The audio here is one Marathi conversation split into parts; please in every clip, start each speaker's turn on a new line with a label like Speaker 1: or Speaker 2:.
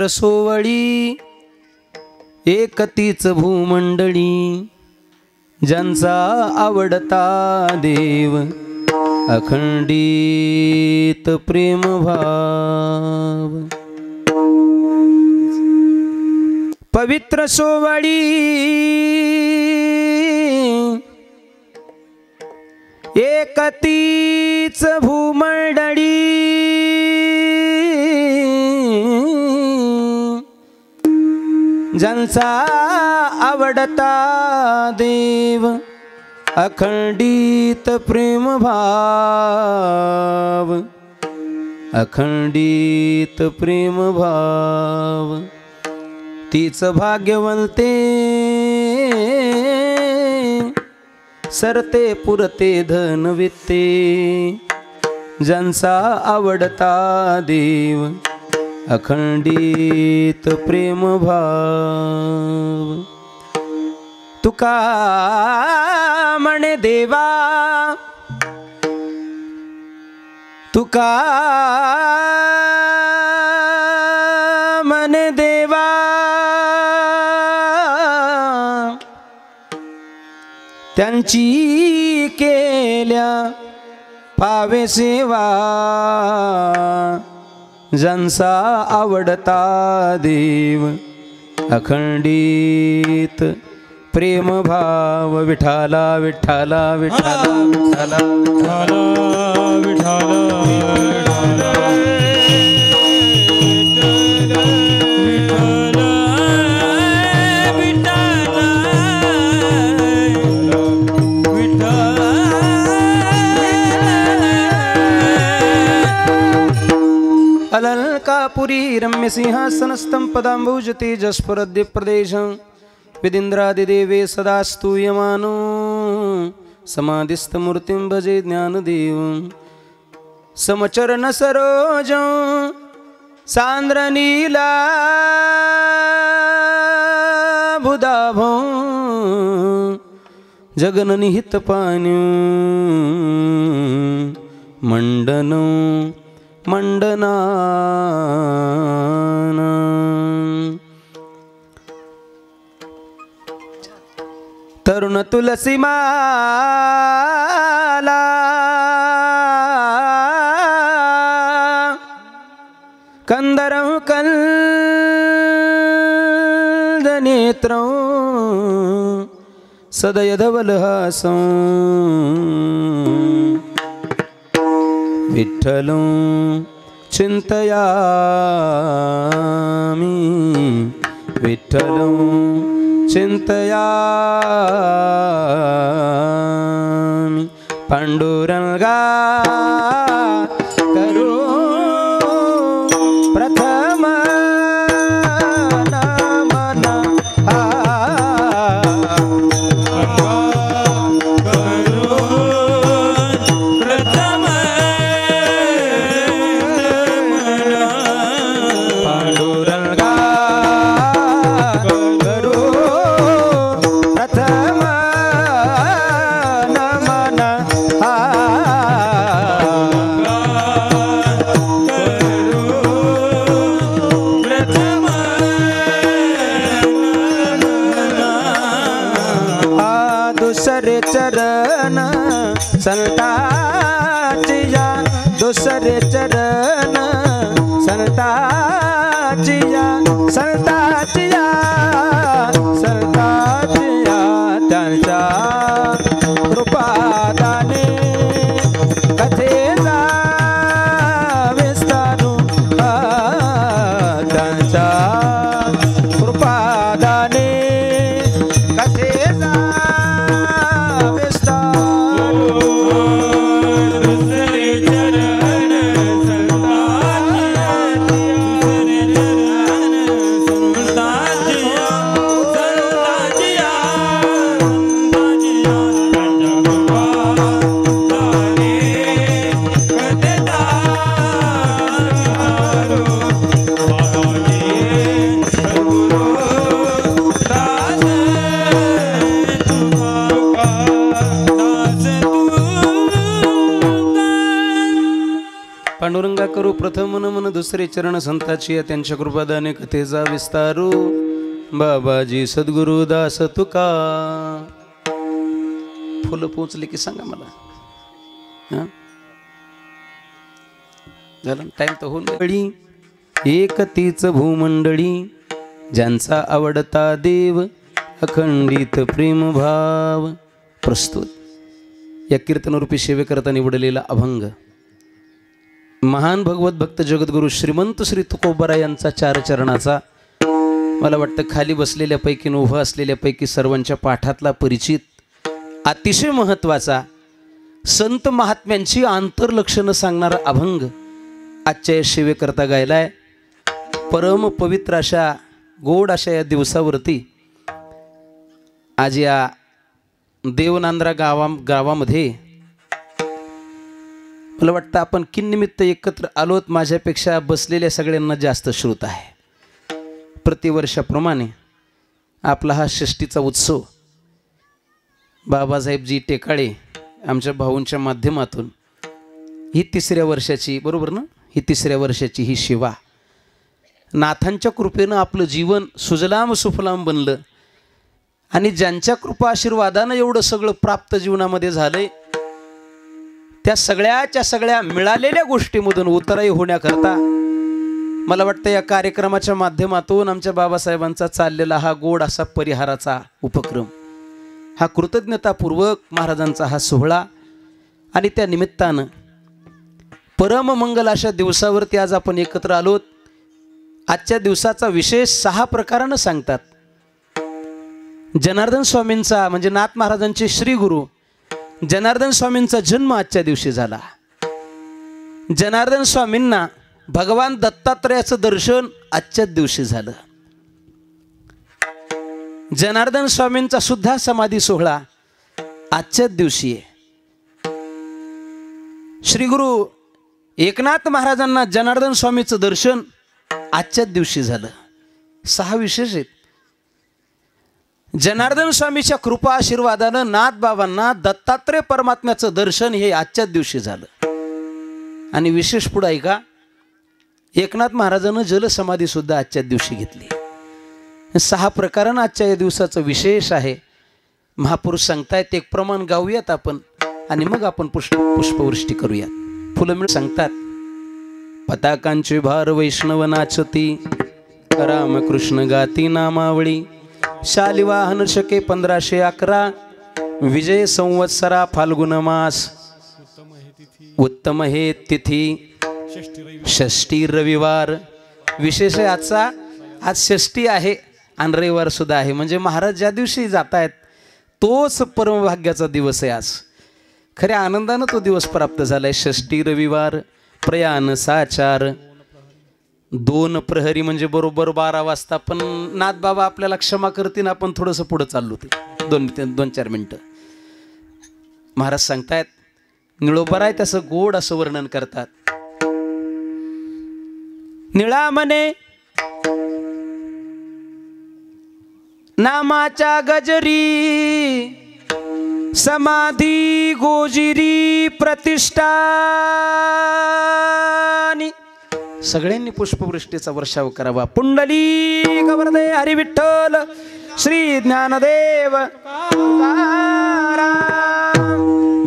Speaker 1: सोवळी एकतीच भूमंडळी, ज्यांचा आवडता देव अखंडित प्रेम भाव। पवित्र सोवळी एकतीच भूमंडळी, ज्यांचा आवडता देव अखंडित प्रेम भाव, अखंडित प्रेम भाव। तीच भाग्यवंते सरते पुरते धनवित्ते, ज्यांचा आवडता देव अखंडित प्रेम भाव। तुका म्हणे देवा, तुका म्हणे देवा, त्यांची केल्या पावे सेवा, ज्यांचा आवडता देव अखंडित प्रेम भाव। विठाला विठाला विठाला विठाला विठाला अलंकापुरी रम्य सिंहासनस्थं पदाम्बुज तेजस्फुरद्य प्रदेशं, विदिन्द्रादिदेवे सदा स्तूयमानो, समाधिस्थमूर्तिं भजे ज्ञानदेवं। समचरण सरोजं सान्द्रनीलाभुदाभं, जगन्निहितपाणिं मण्डनं मण्डनानां। तरुण तुलसी माला कंदरं कंदनेत्रं, सदयधवलहासं विठ्ठलं चिन्तयामि, विठ्ठलं चिन्तयामि। पांडुरंगा करो प्रथम नमन, दुसरे चरण संताचिया, दुसरे चरण संताचिया, संताचिया संताचिया, त्यांच्या कृपादाने कथेचा विस्तारू, त्यांच्या कृपादाने कथेचा
Speaker 2: दुसरे चरण मंगला करू प्रथम मन दुसरे चरण संताची त्यांच्या कृपादाने कथेचा विस्तारू बाबाजी सद्गुरु दास तुका फुलं पोचले की सांगा मला झालं टाइम तर होऊन गडी एक तीच भूमंडळी ज्यांचा आवडता देव अखंडित प्रेम भाव प्रस्तुत या कीर्तनरूपी सेवेकरता निवडलेला अभंग महान भगवत भक्त जगद्गुरु श्रीमंत श्री तुकोबरा यांचा चार चरणाचा मला वाटतं खाली बसलेल्यापैकी उभं असलेल्यापैकी सर्वांच्या पाठातला परिचित अतिशय महत्त्वाचा संत महात्म्यांची आंतरलक्षणं सांगणारा अभंग आजच्या या सेवेकरता गायलाय. परम पवित्र अशा गोड अशा या दिवसावरती आज या देवनांद्रा गावामध्ये मला वाटतं आपण किननिमित्त एकत्र आलोत. माझ्यापेक्षा बसलेल्या सगळ्यांना जास्त श्रोत आहे. प्रतिवर्षाप्रमाणे आपला हा षष्टीचा उत्सव बाबासाहेबजी टेकाळे आमच्या भाऊंच्या माध्यमातून ही तिसऱ्या वर्षाची बरोबर ना ही तिसऱ्या वर्षाची ही सेवा नाथांच्या कृपेनं आपलं जीवन सुजलाम सुफलाम बनलं आणि ज्यांच्या कृपा आशीर्वादानं एवढं सगळं प्राप्त जीवनामध्ये झालंय त्या सगळ्या मिळालेल्या गोष्टीमधून उतराई होण्याकरता मला वाटतं या कार्यक्रमाच्या माध्यमातून आमच्या बाबासाहेबांचा चाललेला हा गोड असा परिहाराचा उपक्रम हा कृतज्ञतापूर्वक महाराजांचा हा सोहळा आणि त्या निमित्तानं परममंगल अशा दिवसावरती आज आपण एकत्र आलोत. आजच्या दिवसाचा विशेष 6 प्रकारानं सांगतात. जनार्दन स्वामींचा म्हणजे नाथ महाराजांचे श्रीगुरु जनार्दन स्वामींचा जन्म आजच्या दिवशी झाला. जनार्दन स्वामींना भगवान दत्तात्रयाचं दर्शन आजच्याच दिवशी झालं. जनार्दन स्वामींचा सुद्धा समाधी सोहळा आजच्याच दिवशी आहे. श्री गुरु एकनाथ महाराजांना जनार्दन स्वामीचं दर्शन आजच्याच दिवशी झालं. 6 विशेष आहेत. जनार्दन स्वामीच्या कृपा आशीर्वादानं नाथबाबांना दत्तात्रय परमात्म्याचं दर्शन हे आजच्याच दिवशी झालं. आणि विशेष पुढं आहे का एकनाथ महाराजांनं जलसमाधी सुद्धा आजच्याच दिवशी घेतली. 6 प्रकारानं आजच्या या दिवसाचं विशेष आहे. महापुरुष सांगतायत एक प्रमाण गाऊयात आपण आणि मग आपण पुष्पवृष्टी करूयात. फुलं मिळून सांगतात पताकांचे भार वैष्णव नाचती रामकृष्ण गाती नामावळी शालिवाहन शके 1511 विजय संवत्सरा फाल्गुन मास उत्तम हे तिथी षष्टी रविवार. विशेष आहे आजचा आज षष्टी आहे आणि रविवार सुद्धा आहे. म्हणजे महाराज ज्या दिवशी जात आहेत तोच परमभाग्याचा दिवस आहे. आज खऱ्या आनंदानं तो दिवस प्राप्त झालाय. षष्टी रविवार प्रयाण साचार 2 प्रहरी म्हणजे बरोबर 12 वाजता. पण नाथबाबा आपल्याला क्षमा करतील आपण थोडंसं पुढं चाललो ते 2-4 मिनटं. महाराज सांगतायत निळोबर आहे तसं गोड असं वर्णन करतात. निळा म्हणे नामाच्या गजरी समाधी गोजिरी प्रतिष्ठा. सगळ्यांनी पुष्पवृष्टीचा वर्षाव करावा. पुंडली गवर्दे हरी विठ्ठल श्री ज्ञानदेव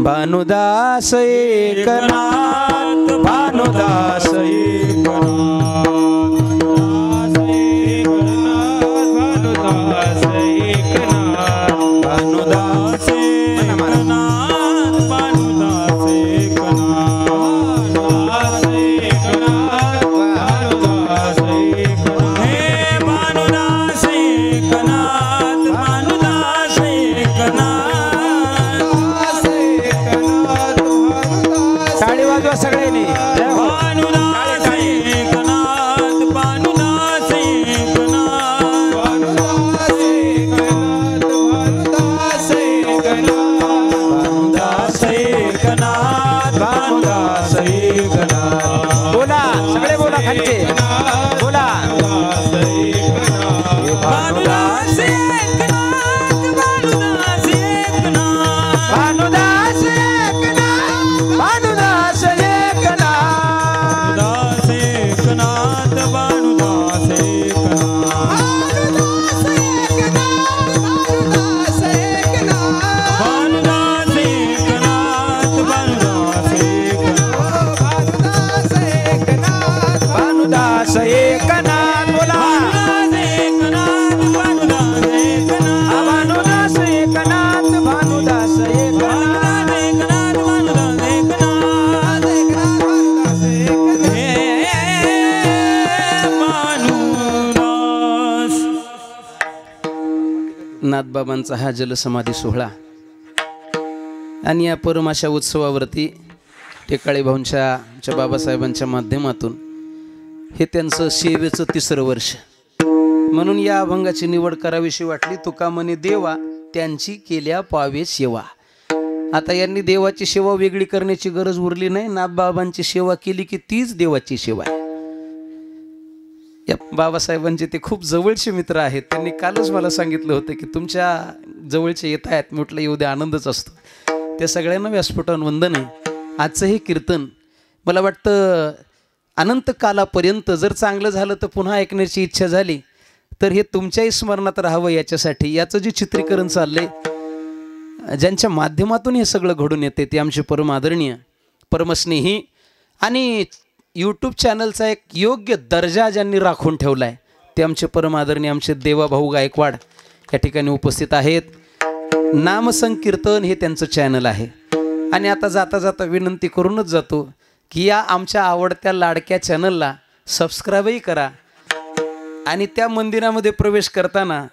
Speaker 2: भानुदास एकनाथ भानुदास एकनाथ भानुदास एकनाथ भानुदास सगळ्यांनी नाथबाबांचा हा जलसमाधी सोहळा आणि या परमाशा उत्सवावरती टेकाळे भाऊंच्या आमच्या बाबासाहेबांच्या माध्यमातून हे त्यांचं सेवेचं 3रं वर्ष म्हणून या अभंगाची निवड करावीशी वाटली. तुका म्हणे देवा त्यांची केल्या पावे सेवा. आता यांनी देवाची सेवा वेगळी करण्याची गरज उरली नाही. नाथबाबांची सेवा केली की तीच देवाची सेवा आहे. या बाबासाहेबांचे ते खूप जवळचे मित्र आहेत. त्यांनी कालच मला सांगितलं होतं की तुमच्या जवळचे येत आहेत. म्हटलं येऊ द्या, आनंदच असतो. त्या सगळ्यांना व्यासपीठावर वंदन आहे. आजचं हे कीर्तन मला वाटतं अनंत कालापर्यंत जर चांगलं झालं तर पुन्हा ऐकण्याची इच्छा झाली तर हे तुमच्याही स्मरणात राहावं याच्यासाठी याचं जे चित्रीकरण चाललंय, ज्यांच्या माध्यमातून हे सगळं घडून येते ते आमचे परम आदरणीय परमस्नेही आणि यूट्यूब चॅनलचा एक योग्य दर्जा ज्यांनी राखून ठेवला आहे ते आमचे परम आदरणीय आमचे देवाभाऊ गायकवाड या ठिकाणी उपस्थित आहेत. नामसंकीर्तन हे त्यांचं चॅनल आहे. आणि आता जाता जाता विनंती करूनच जातो की या आमच्या आवडत्या लाडक्या चॅनलला सबस्क्राईबही करा आणि त्या मंदिरामध्ये प्रवेश करताना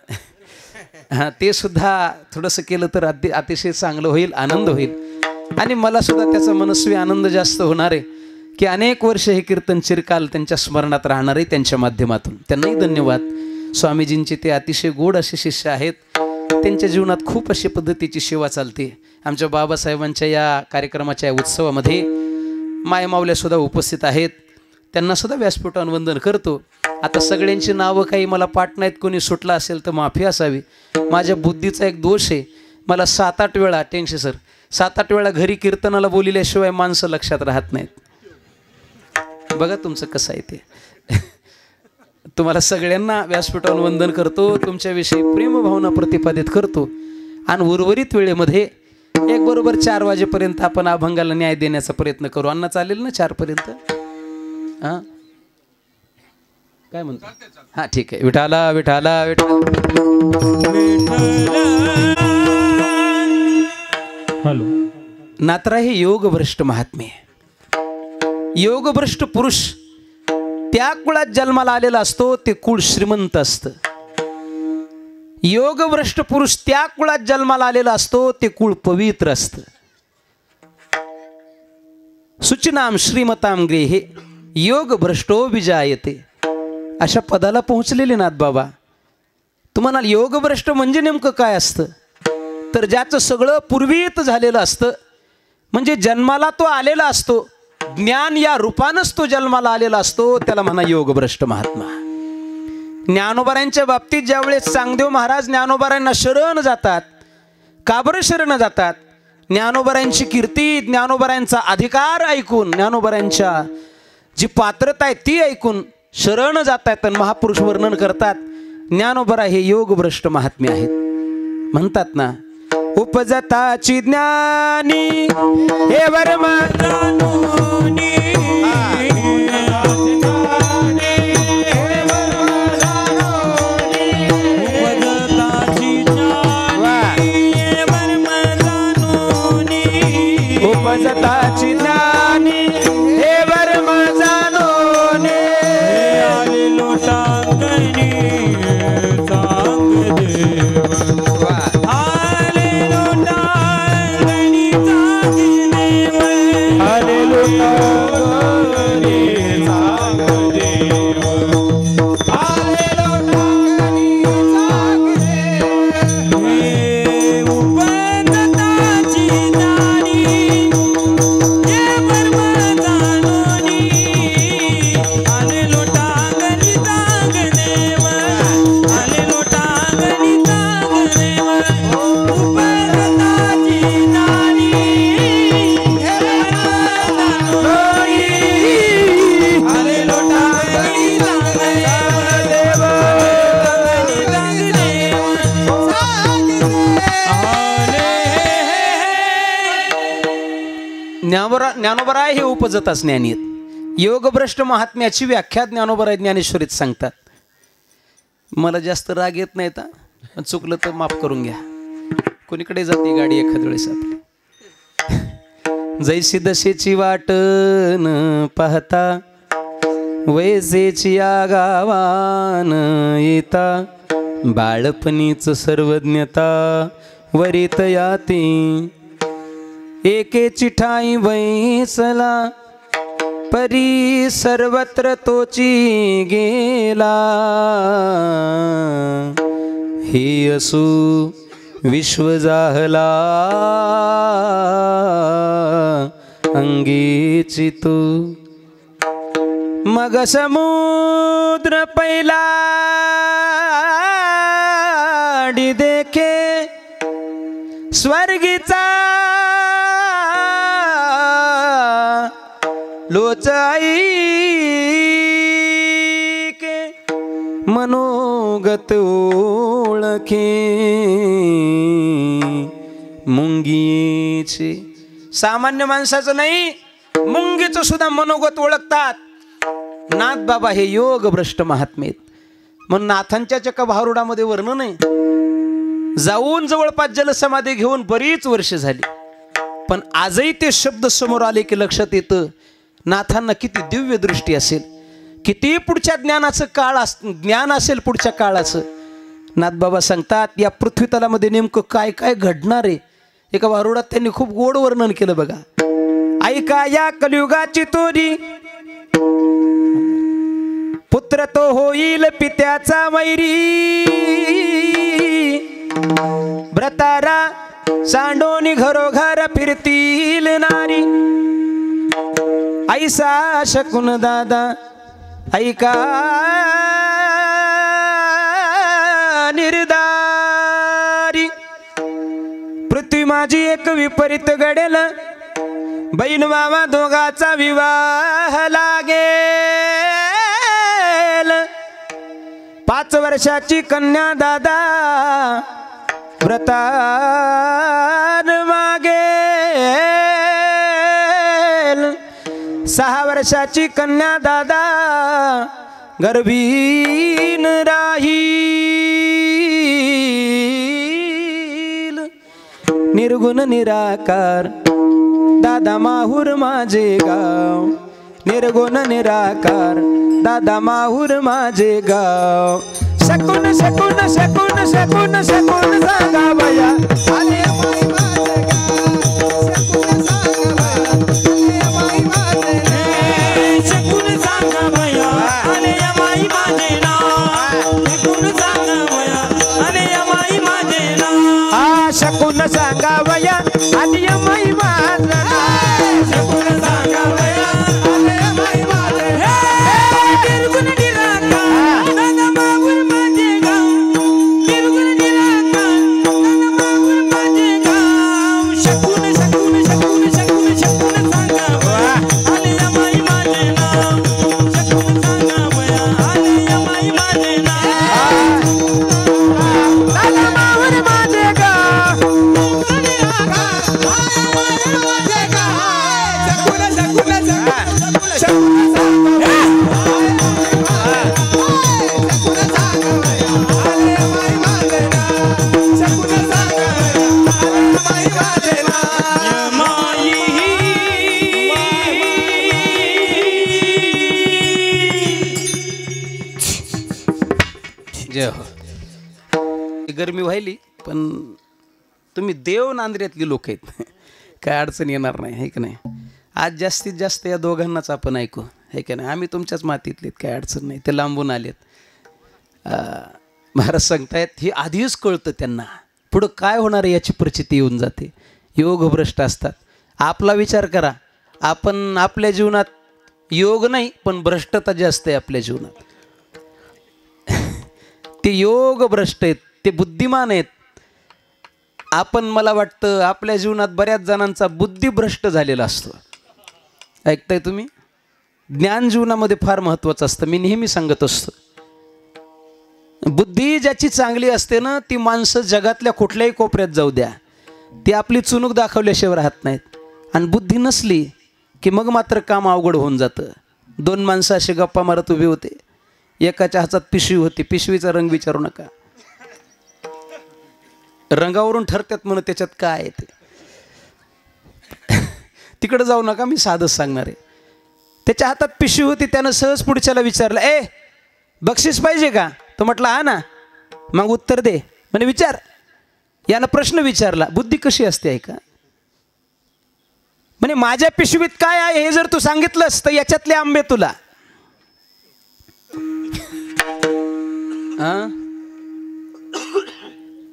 Speaker 2: ते सुद्धा थोडंसं केलं तर अतिशय चांगलं होईल, आनंद होईल. आणि मला सुद्धा त्याचा मनस्वी आनंद जास्त होणार आहे की अनेक वर्ष हे कीर्तन चिरकाल त्यांच्या स्मरणात राहणार आहे त्यांच्या माध्यमातून. त्यांनाही धन्यवाद. स्वामीजींचे ते अतिशय गोड असे शिष्य आहेत. त्यांच्या जीवनात खूप अशी पद्धतीची सेवा चालते. आमच्या बाबासाहेबांच्या या कार्यक्रमाच्या उत्सवामध्ये मायमावल्यासुद्धा उपस्थित आहेत. त्यांनासुद्धा व्यासपीठावर वंदन करतो. आता सगळ्यांची नावं काही मला पाठ नाहीत, कोणी सुटला असेल तर माफी असावी. माझ्या बुद्धीचा एक दोष आहे. मला 7-8 वेळा 7-8 वेळा घरी कीर्तनाला बोलिल्याशिवाय माणसं लक्षात राहत नाहीत. बघा तुमचं कसं आहे ते. तुम्हाला सगळ्यांना व्यासपीठावर वंदन करतो. तुमच्याविषयी प्रेमभावना प्रतिपादित करतो. आणि उर्वरित वेळेमध्ये एक बरोबर 4 वाजेपर्यंत आपण अभंगाला न्याय देण्याचा प्रयत्न करू. अण्णा चालेल ना 4 पर्यंत? हां काय म्हणतो? हां ठीक आहे. विठाला विठाला विठाला.
Speaker 1: हॅलो.
Speaker 2: नात्रा हे योगभ्रष्ट महात्मे. योगभ्रष्ट पुरुष त्या कुळात जन्माला आलेला असतो ते कुळ श्रीमंत असतं. योगभ्रष्ट पुरुष त्या कुळात जन्माला आलेला असतो ते कुळ पवित्र असतं. सुचिनाम श्रीमताम गृहे योगभ्रष्टो विजायते. अशा पदाला पोहोचलेले नाथ बाबा. तुम्हाला योगभ्रष्ट म्हणजे नेमकं काय असतं तर ज्याचं सगळं पूर्वीत झालेलं असतं, म्हणजे जन्माला तो आलेला असतो, ज्ञान या रूपानंच तो जन्माला आलेला असतो, त्याला म्हणा योगभ्रष्ट महात्मा. ज्ञानोबारांच्या बाबतीत ज्यावेळेस चांगदेव महाराज ज्ञानोबारांना शरण जातात, का बरं शरण जातात? ज्ञानोबारांची कीर्ती, ज्ञानोबारांचा अधिकार ऐकून, ज्ञानोबारांच्या जी पात्रता आहे ती ऐकून शरण जातात आणि महापुरुष वर्णन करतात. ज्ञानोबरा हे योगभ्रष्ट महात्मे आहेत. म्हणतात ना, उपजताची ज्ञानी हे वर्म जाणूनी, उपजताची ज्ञानी हे वर्म जाणूनी, आले लोटांगणी चांग देव, आले लोटांगणी चांग देव, आले लोटांगणी चांग देव, आले लोटांगणी चांग देव, हे उपजताची ज्ञानी हे वर्म जाणूनी, आले लोटांगणी चांग देव, आले लोटांगणी चांग देव, उपजताची ज्ञानी हे वर्म जाणूनी, आले लोटांगणी चांग देव, चांग देव, ज्ञानोबराय हे उपजताच ज्ञानी आहेत. योगभ्रष्ट महात्म्याची व्याख्या ज्ञानोबराय ज्ञानेश्वरीत सांगतात. मला जास्त राग येत नाही तर चुकलं तर माफ करून घ्या. कोणीकडे जाते गाडी एखाद वेळेस आपली. जैसी दशेची वाट न पाहता वैसेची या गावान येता, बाळपणीच सर्वज्ञता वरित याती एकेची ठाई वैसला परी सर्वत्र तोची गेला हे असू विश्व जाहला अंगीची तू मग समुद्र पहिला देखे स्वर्गीचा लोचाई के मनोगत ओळखे मुंगीचे सामान्य माणसाचं नाही मुंगीचं सुद्धा मनोगत ओळखतात नाथ बाबा हे योग भ्रष्ट महात्मेत म्हणून नाथांच्या चक्क भारुडामध्ये वर्णन आहे जाऊन जवळपास जलसमाधी घेऊन बरीच वर्ष झाली पण आजही ते शब्द समोर आले की लक्षात येतं नाथांना किती दिव्य दृष्टी असेल किती पुढच्या ज्ञानाचं ज्ञान असेल पुढच्या काळाचं नाथबाबा सांगतात या पृथ्वीतलामध्ये नेमकं काय काय घडणार आहे एका भारुडात त्यांनी खूप गोड वर्णन केलं बघा ऐका या कलियुगाची तोरी पुत्र तो होईल पित्याचा वैरी व्रतारा सांडोनी घरोघर फिरतील नारी ऐसा शकुन दादा ऐका निर्धारी पृथ्वी माझी एक विपरीत घडेल बहीण मामा दोघाचा विवाह लागेल 5 वर्षाची कन्या दादा व्रतान मागेल 6 वर्षाची कन्या दादा गर्भीन राहील निर्गुण निराकार दादा माहूर माझे गाव निर्गुण निराकार दादा माहूर माझे गाव शकून शकून शकून शकून शकून सांगा बया आले माई माझे
Speaker 3: शकून सांगा बया आले माई माझे नाव शकून सांगा बया आले माई माझे नाव
Speaker 1: आ शकून सांगा वया आली माई माझा
Speaker 3: शकून सांगा बया आले माई माझे निर्गुण निराकार दादा माहूर माझे गाव निर्गुण निराकार दादा माहूर माझे गाव शकून शकून शकून शकून शकून सांगा बया आले माई माझे नाव शकून सांगा बया आले माई माझे नाव
Speaker 1: दादा माहूर माझे गाव
Speaker 2: जय हो गरमी व्हायली पण तुम्ही देव नांदऱ्यातली लोक आहेत काय अडचण येणार नाही है की नाही आज जास्तीत जास्त या दोघांनाच आपण ऐकू है की नाही आम्ही तुमच्याच मातीतलेत काय अडचण नाही ते लांबून आलेत महाराज सांगतायत हे आधीच कळतं त्यांना पुढं काय होणार आहे याची प्रचिती येऊन जाते योग भ्रष्ट असतात आपला विचार करा आपण आपल्या जीवनात योग नाही पण भ्रष्टता जास्त आहे आपल्या जीवनात ते योग भ्रष्ट आहेत ते बुद्धिमान आहेत आपण मला वाटतं आपल्या जीवनात बऱ्याच जणांचा बुद्धिभ्रष्ट झालेला असतो ऐकताय तुम्ही ज्ञान जीवनामध्ये फार महत्त्वाचं असतं मी नेहमी सांगत असतो बुद्धी ज्याची चांगली असते ना ती माणसं जगातल्या कुठल्याही कोपऱ्यात जाऊ द्या ती आपली चुणूक दाखवल्याशिवाय राहत नाहीत आणि बुद्धी नसली की मग मात्र काम अवघड होऊन जातं 2 माणसं असे गप्पा मारत उभे होते एकाच्या हातात पिशवी होती पिशवीचा रंग विचारू नका रंगावरून ठरतात म्हणून त्याच्यात काय आहे ते तिकडे जाऊ नका मी साधच सांगणार आहे त्याच्या हातात पिशवी होती त्यानं सहज पुढच्याला विचारलं ए बक्षीस पाहिजे का तो म्हटलं हा ना मग उत्तर दे. म्हणे विचार. यानं प्रश्न विचारला, बुद्धी कशी असते ऐका. म्हणे माझ्या पिशवीत काय आहे हे जर तू सांगितलंस तर याच्यातले आंबे तुला.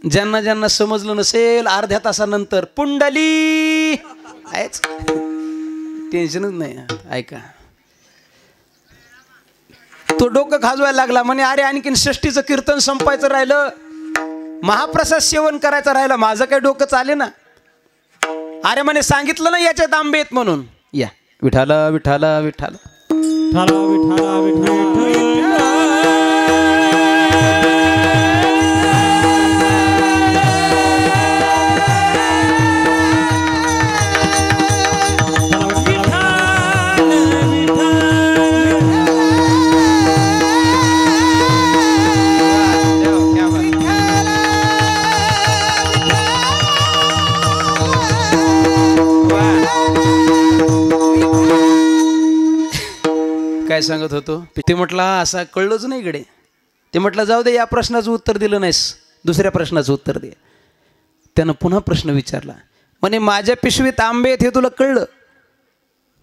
Speaker 2: ज्यांना ज्यांना समजलं नसेल अर्ध्या तासानंतर पुंडली आहेच, टेन्शनच नाही. ऐका, तो डोकं खाजवायला लागला. म्हणे अरे आणखीन षष्टीचं कीर्तन संपायचं राहिलं, महाप्रसाद सेवन करायचं राहिलं, माझं काही डोकं चाले ना. अरे म्हणे सांगितलं ना याच्यात आंबे आहेत म्हणून. या विठाला विठाला विठाला
Speaker 3: विठाला विठाला विठाला
Speaker 2: काय सांगत होतो ते म्हटलं असा कळलंच नाही गडे. ते म्हटलं जाऊ दे, या प्रश्नाचं उत्तर दिलं नाहीस, दुसऱ्या प्रश्नाचं उत्तर दे. त्यानं पुन्हा प्रश्न विचारला. म्हणे माझ्या पिशवीत आंबे आहेत हे तुला कळलं,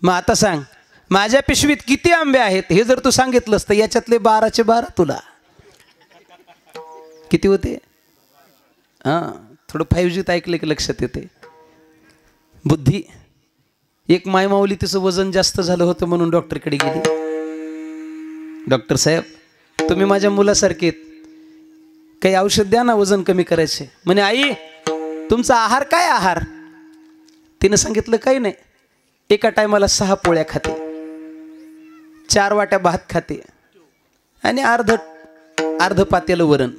Speaker 2: मग आता सांग माझ्या पिशवीत किती आंबे आहेत हे जर तू सांगितलंस तर याच्यातले 12चे 12 तुला किती होते. थोडं 5Gत ऐकलं की लक्षात येते. बुद्धी. एक मायमाऊली तिचं वजन जास्त झालं होतं म्हणून डॉक्टरकडे गेली. डॉक्टर साहेब तुम्ही माझ्या मुलासारखे काही औषध द्या ना वजन कमी करायचे. म्हणे आई तुमचा आहार काय आहार. तिनं सांगितलं काही नाही, एका टायमाला 6 पोळ्या खाते, 4 वाट्या भात खाते आणि अर्ध पातेलं वरण.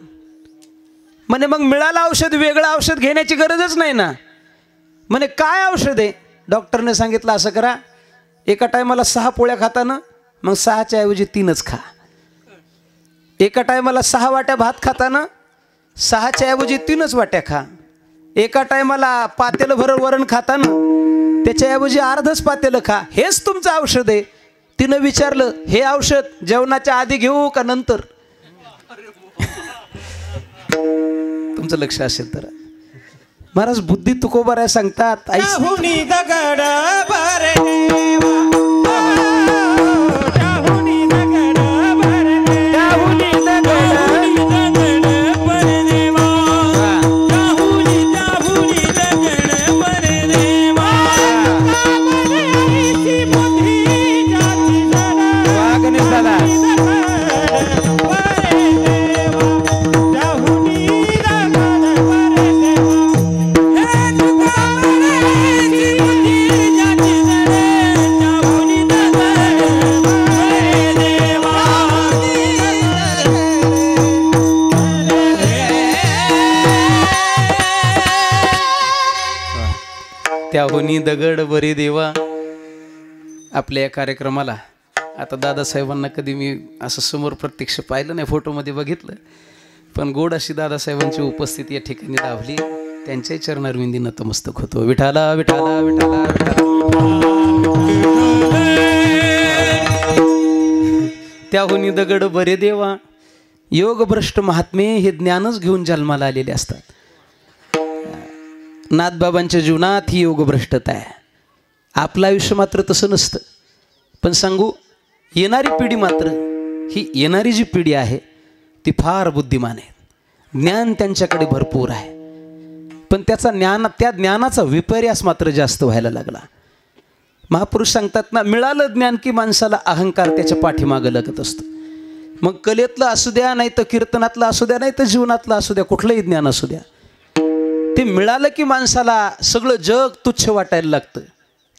Speaker 2: म्हणे मग मिळालं औषध, वेगळं औषध घेण्याची गरजच नाही ना. म्हणे काय औषध आहे. डॉक्टरने सांगितलं असं करा, एका टायमाला 6 पोळ्या खाताना मग 6च्या ऐवजी 3च खा. एका टायमाला 6 वाट्या भात खाताना 6च्या ऐवजी 3च वाट्या खा. एका टायमाला पातेलं भर वरण खाताना त्याच्याऐवजी अर्धच पातेलं खा. हेच तुमचं औषध आहे. तिनं विचारलं हे औषध जेवणाच्या आधी घेऊ का नंतर. तुमचं लक्ष असेल तर महाराज बुद्धी तुकोबाराय सांगतात त्याहुनी दगड बरे देवा. आपल्या या कार्यक्रमाला आता दादासाहेबांना कधी मी असं समोर प्रत्यक्ष पाहिलं नाही, फोटोमध्ये बघितलं, पण गोड अशी दादासाहेबांची उपस्थिती या ठिकाणी लाभली. त्यांच्याही चरणारविंदी नतमस्तक होतो. विठाला विठाला विठाला त्याहुनी दगड बरे देवा. योगभ्रष्ट महात्मे हे ज्ञानच घेऊन जन्माला आलेले असतात. नाथबाबांच्या जीवनात ही योगभ्रष्टता आहे. आपलं आयुष्य मात्र तसं नसतं. पण सांगू, येणारी पिढी मात्र ही येणारी जी पिढी आहे ती फार बुद्धिमान आहे. ज्ञान त्यांच्याकडे भरपूर आहे, पण त्या ज्ञानाचा विपर्यास मात्र जास्त व्हायला लागला. महापुरुष सांगतात ना, मिळालं ज्ञान की माणसाला अहंकार त्याच्या पाठीमागं लागत असतो. मग कलेतलं असू द्या, नाही तर कीर्तनातलं असू द्या, नाही तर जीवनातलं असू द्या, कुठलंही ज्ञान असू द्या, ते मिळालं की माणसाला सगळं जग तुच्छ वाटायला लागतं,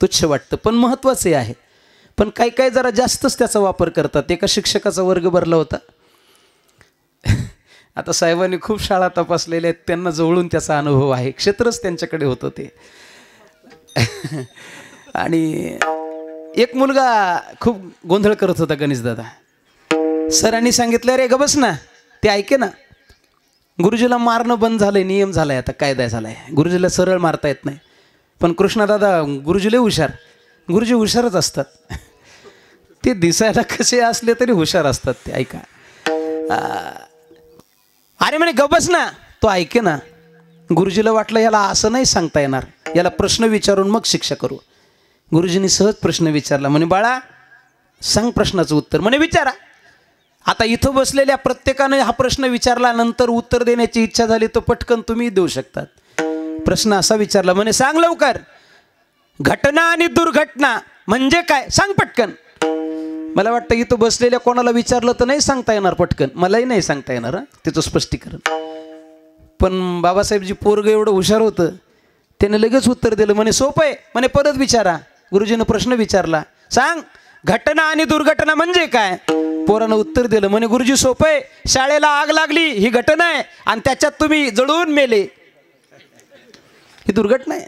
Speaker 2: तुच्छ वाटतं. पण महत्त्वाचे आहे. पण काही काही जरा जास्तच त्याचा वापर करतात. एका शिक्षकाचा वर्ग भरला होता. आता साहेबांनी खूप शाळा तपासलेल्या आहेत, त्यांना जवळून त्याचा अनुभव आहे. क्षेत्रच त्यांच्याकडे होतं ते. आणि एक मुलगा खूप गोंधळ करत होता. गणेशदादा सरांनी सांगितलं रे ग बस ना, ते ऐके ना, गुरुजीला मारणं बंद झालंय, नियम झालाय, आता कायदा झालाय, गुरुजीला सरळ मारता येत नाही. पण कृष्णदादा गुरुजीला हुशार, गुरुजी हुशारच असतात. ते दिसायला कसे असले तरी हुशार असतात ते. ऐका, अरे म्हणे गबस ना. तो ऐके ना. गुरुजीला वाटलं याला असं नाही सांगता येणार, याला प्रश्न विचारून मग शिक्षा करू. गुरुजींनी सहज प्रश्न विचारला. म्हणे बाळा सांग प्रश्नाचं उत्तर. म्हणे विचारा. आता इथं बसलेल्या प्रत्येकाने हा प्रश्न विचारल्यानंतर उत्तर देण्याची इच्छा झाली तर पटकन तुम्ही देऊ शकतात. प्रश्न असा विचारला. म्हणे सांग लवकर, घटना आणि दुर्घटना म्हणजे काय सांग पटकन. मला वाटतं इथं बसलेल्या कोणाला विचारलं तर नाही सांगता येणार पटकन. मलाही नाही सांगता येणार त्याचं स्पष्टीकरण. पण बाबासाहेबजी पोरग एवढं हुशार होतं, त्याने लगेच उत्तर दिलं. म्हणे सोपं आहे. म्हणे परत विचारा. गुरुजीनं प्रश्न विचारला. सांग घटना आणि दुर्घटना म्हणजे काय. पोरानं उत्तर दिलं. म्हणे गुरुजी सोपं आहे, शाळेला आग लागली ही घटना आहे आणि त्याच्यात तुम्ही जळून मेले ही दुर्घटना आहे.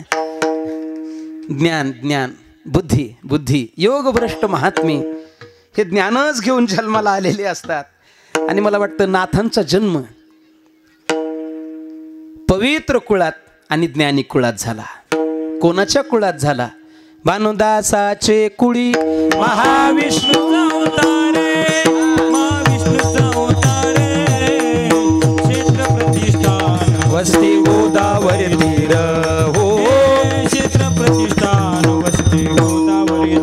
Speaker 2: ज्ञान ज्ञान बुद्धी बुद्धी योग भ्रष्ट महात्मे हे ज्ञानच घेऊन जन्माला आलेले असतात. आणि मला वाटतं नाथांचा जन्म पवित्र कुळात आणि ज्ञानी कुळात झाला. कोणाच्या कुळात झाला. भानुदासाचे कुळी महाविष्णू वस्ती गोदावरी तीर हो.
Speaker 3: क्षेत्र प्रतिष्ठान वस्ती गोदावरी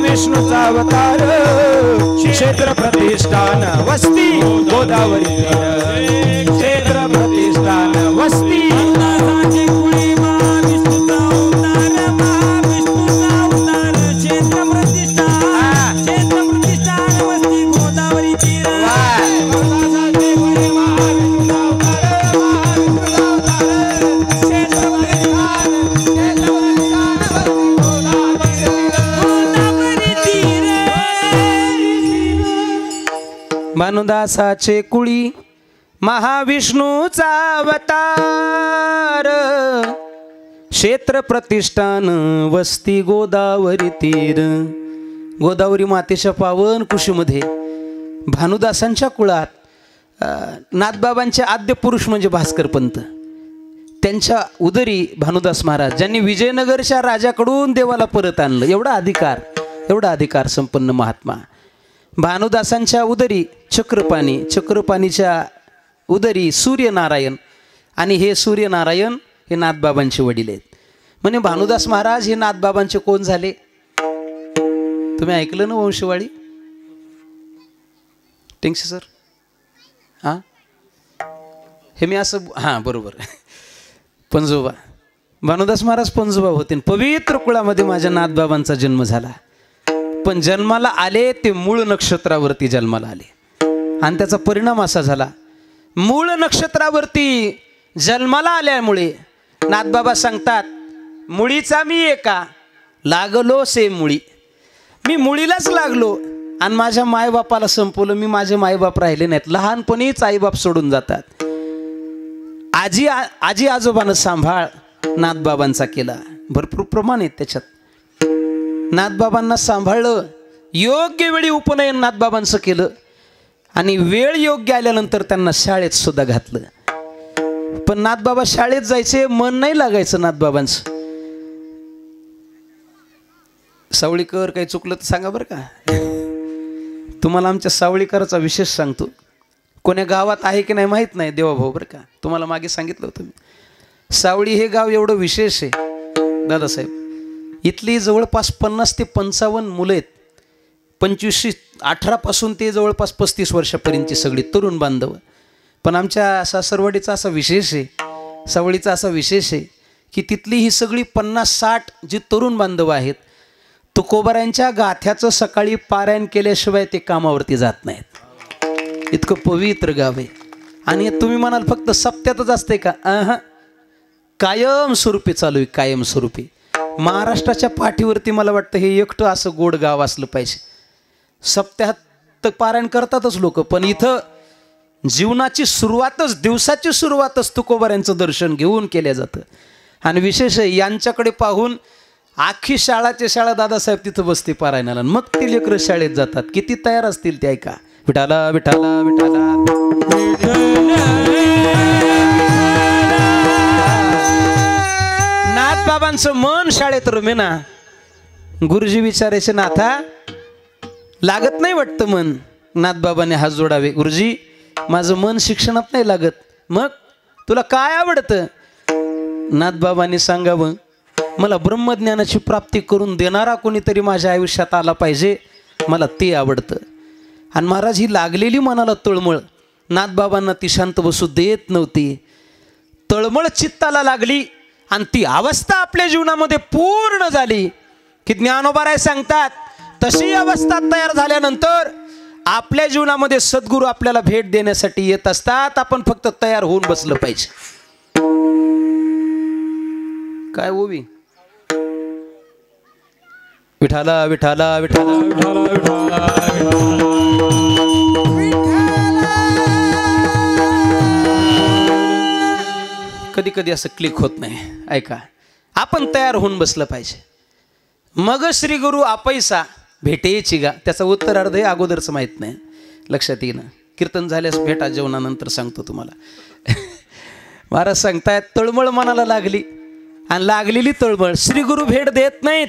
Speaker 1: विष्णूचा अवतार क्षेत्र प्रतिष्ठान वस्ती गोदावरी क्षेत्र प्रतिष्ठान वस्ती.
Speaker 2: भानुदासाचे कुळी महाविष्णूचा अवतार क्षेत्र प्रतिष्ठान वस्ती गोदावरी तीर. गोदावरी मातेच्या पावन कुशीमध्ये भानुदासांच्या कुळात नाथबाबांचे आद्य पुरुष म्हणजे भास्कर पंत, त्यांच्या उदरी भानुदास महाराज ज्यांनी विजयनगरच्या राजाकडून देवाला परत आणलं. एवढा अधिकार संपन्न महात्मा. भानुदासांच्या उदरी चक्रपाणी, चक्रपाणीच्या उदरी सूर्यनारायण, आणि हे सूर्यनारायण हे नाथबाबांचे वडील आहेत. म्हणे भानुदास महाराज हे नाथबाबांचे कोण झाले. तुम्ही ऐकलं ना वंशवाळी टेंगसे सर. हां हे मी असं हां बरोबर पंजोबा. भानुदास महाराज पंजोबा होते. पवित्र कुळामध्ये माझ्या नाथबाबांचा जन्म झाला. पण जन्माला आले ते मूळ नक्षत्रावरती जन्माला आले आणि त्याचा परिणाम असा झाला. मूळ नक्षत्रावरती जन्माला आल्यामुळे नाथबाबा सांगतात मुळीचा मी एका लागलो से मुळी. मी मुळीलाच लागलो आणि माझ्या मायबापाला संपवलं. मी माझे मायबाप राहिले नाहीत. लहानपणीच आईबाप सोडून जातात. आजी आजोबानं सांभाळ नाथबाबांचा केला. भरपूर प्रमाण आहेत त्याच्यात. नाथबाबांना सांभाळलं. योग्य वेळी उपनयन नाथबाबांचं केलं आणि वेळ योग्य आल्यानंतर त्यांना शाळेत सुद्धा घातलं. पण नाथबाबा शाळेत जायचे, मन नाही लागायचं नाथबाबांचं. सावळीकर काही चुकलं तर सांगा बरं का. तुम्हाला आमच्या सावळीकरचा विशेष सांगतो. कोण्या गावात आहे की नाही माहीत नाही देवाभाऊ बरं का. तुम्हाला मागे सांगितलं होतं मी. सावळी हे गाव एवढं विशेष आहे दादासाहेब. इथली जवळपास 50 ते 55 मुलं आहेत. 18 ते जवळपास 35 वर्षापर्यंतची सगळी तरुण बांधव. पण आमच्या सासरवाडीचा असा विशेष आहे, सावळीचा असा विशेष आहे की तिथली ही सगळी 50-60 जी तरुण बांधव आहेत तुकोबारायांच्या गाथ्याचं सकाळी पारायण केल्याशिवाय ते कामावरती जात नाहीत. इतकं पवित्र गाव आहे. आणि तुम्ही म्हणाल फक्त सप्त्यातच असते का. कायमस्वरूपी चालू आहे, कायमस्वरूपी. महाराष्ट्राच्या पाठीवरती मला वाटतं हे एकटं असं गोड गाव असलं पाहिजे. सप्त्यात पारायण करतातच लोक, पण इथं जीवनाची सुरुवातच, दिवसाची सुरुवातच तुकोबारायांचं दर्शन घेऊन केल्या जातं. आणि विशेष आहे यांच्याकडे पाहून आखी शाळा दादासाहेब तिथं बसते पारायणाला. मग ते लेकरं शाळेत जातात. किती तयार असतील ते ऐका. विठाला विठाला विठाला नाथबाबांचं मन शाळेत रमेना. गुरुजी विचारायचे नाथा लागत नाही वाटतं मन. नाथबाबाने हात जोडावे. गुरुजी माझं मन शिक्षणात नाही लागत. मग तुला काय आवडतं? नाथबाबांनी सांगावं मला ब्रह्मज्ञानाची प्राप्ती करून देणारा कोणीतरी माझ्या आयुष्यात आला पाहिजे, मला ते आवडतं. आणि महाराज ही लागलेली मनाला तळमळ नाथबाबांना ती शांत बसू देत नव्हती. तळमळ चित्ताला लागली आणि ती अवस्था आपल्या जीवनामध्ये पूर्ण झाली की ज्ञानोबाराय सांगतात तशी अवस्था तयार झाल्यानंतर आपल्या जीवनामध्ये सद्गुरू आपल्याला भेट देण्यासाठी येत असतात. आपण फक्त तयार होऊन बसलं पाहिजे. काय ओवी विठाला विठाला विठाला विठाला विठाला कधी कधी असं क्लिक होत नाही. ऐका, आपण तयार होऊन बसलं पाहिजे. मग श्री गुरु आपैसा भेटेची गा. त्याचा उत्तरार्ध हे अगोदरच माहीत नाही, लक्षात येईन. कीर्तन झाल्यास भेटा जेवणानंतर सांगतो तुम्हाला. महाराज सांगतायत तळमळ मनाला लागली आणि लागलेली तळमळ श्री गुरु भेट देत नाहीत.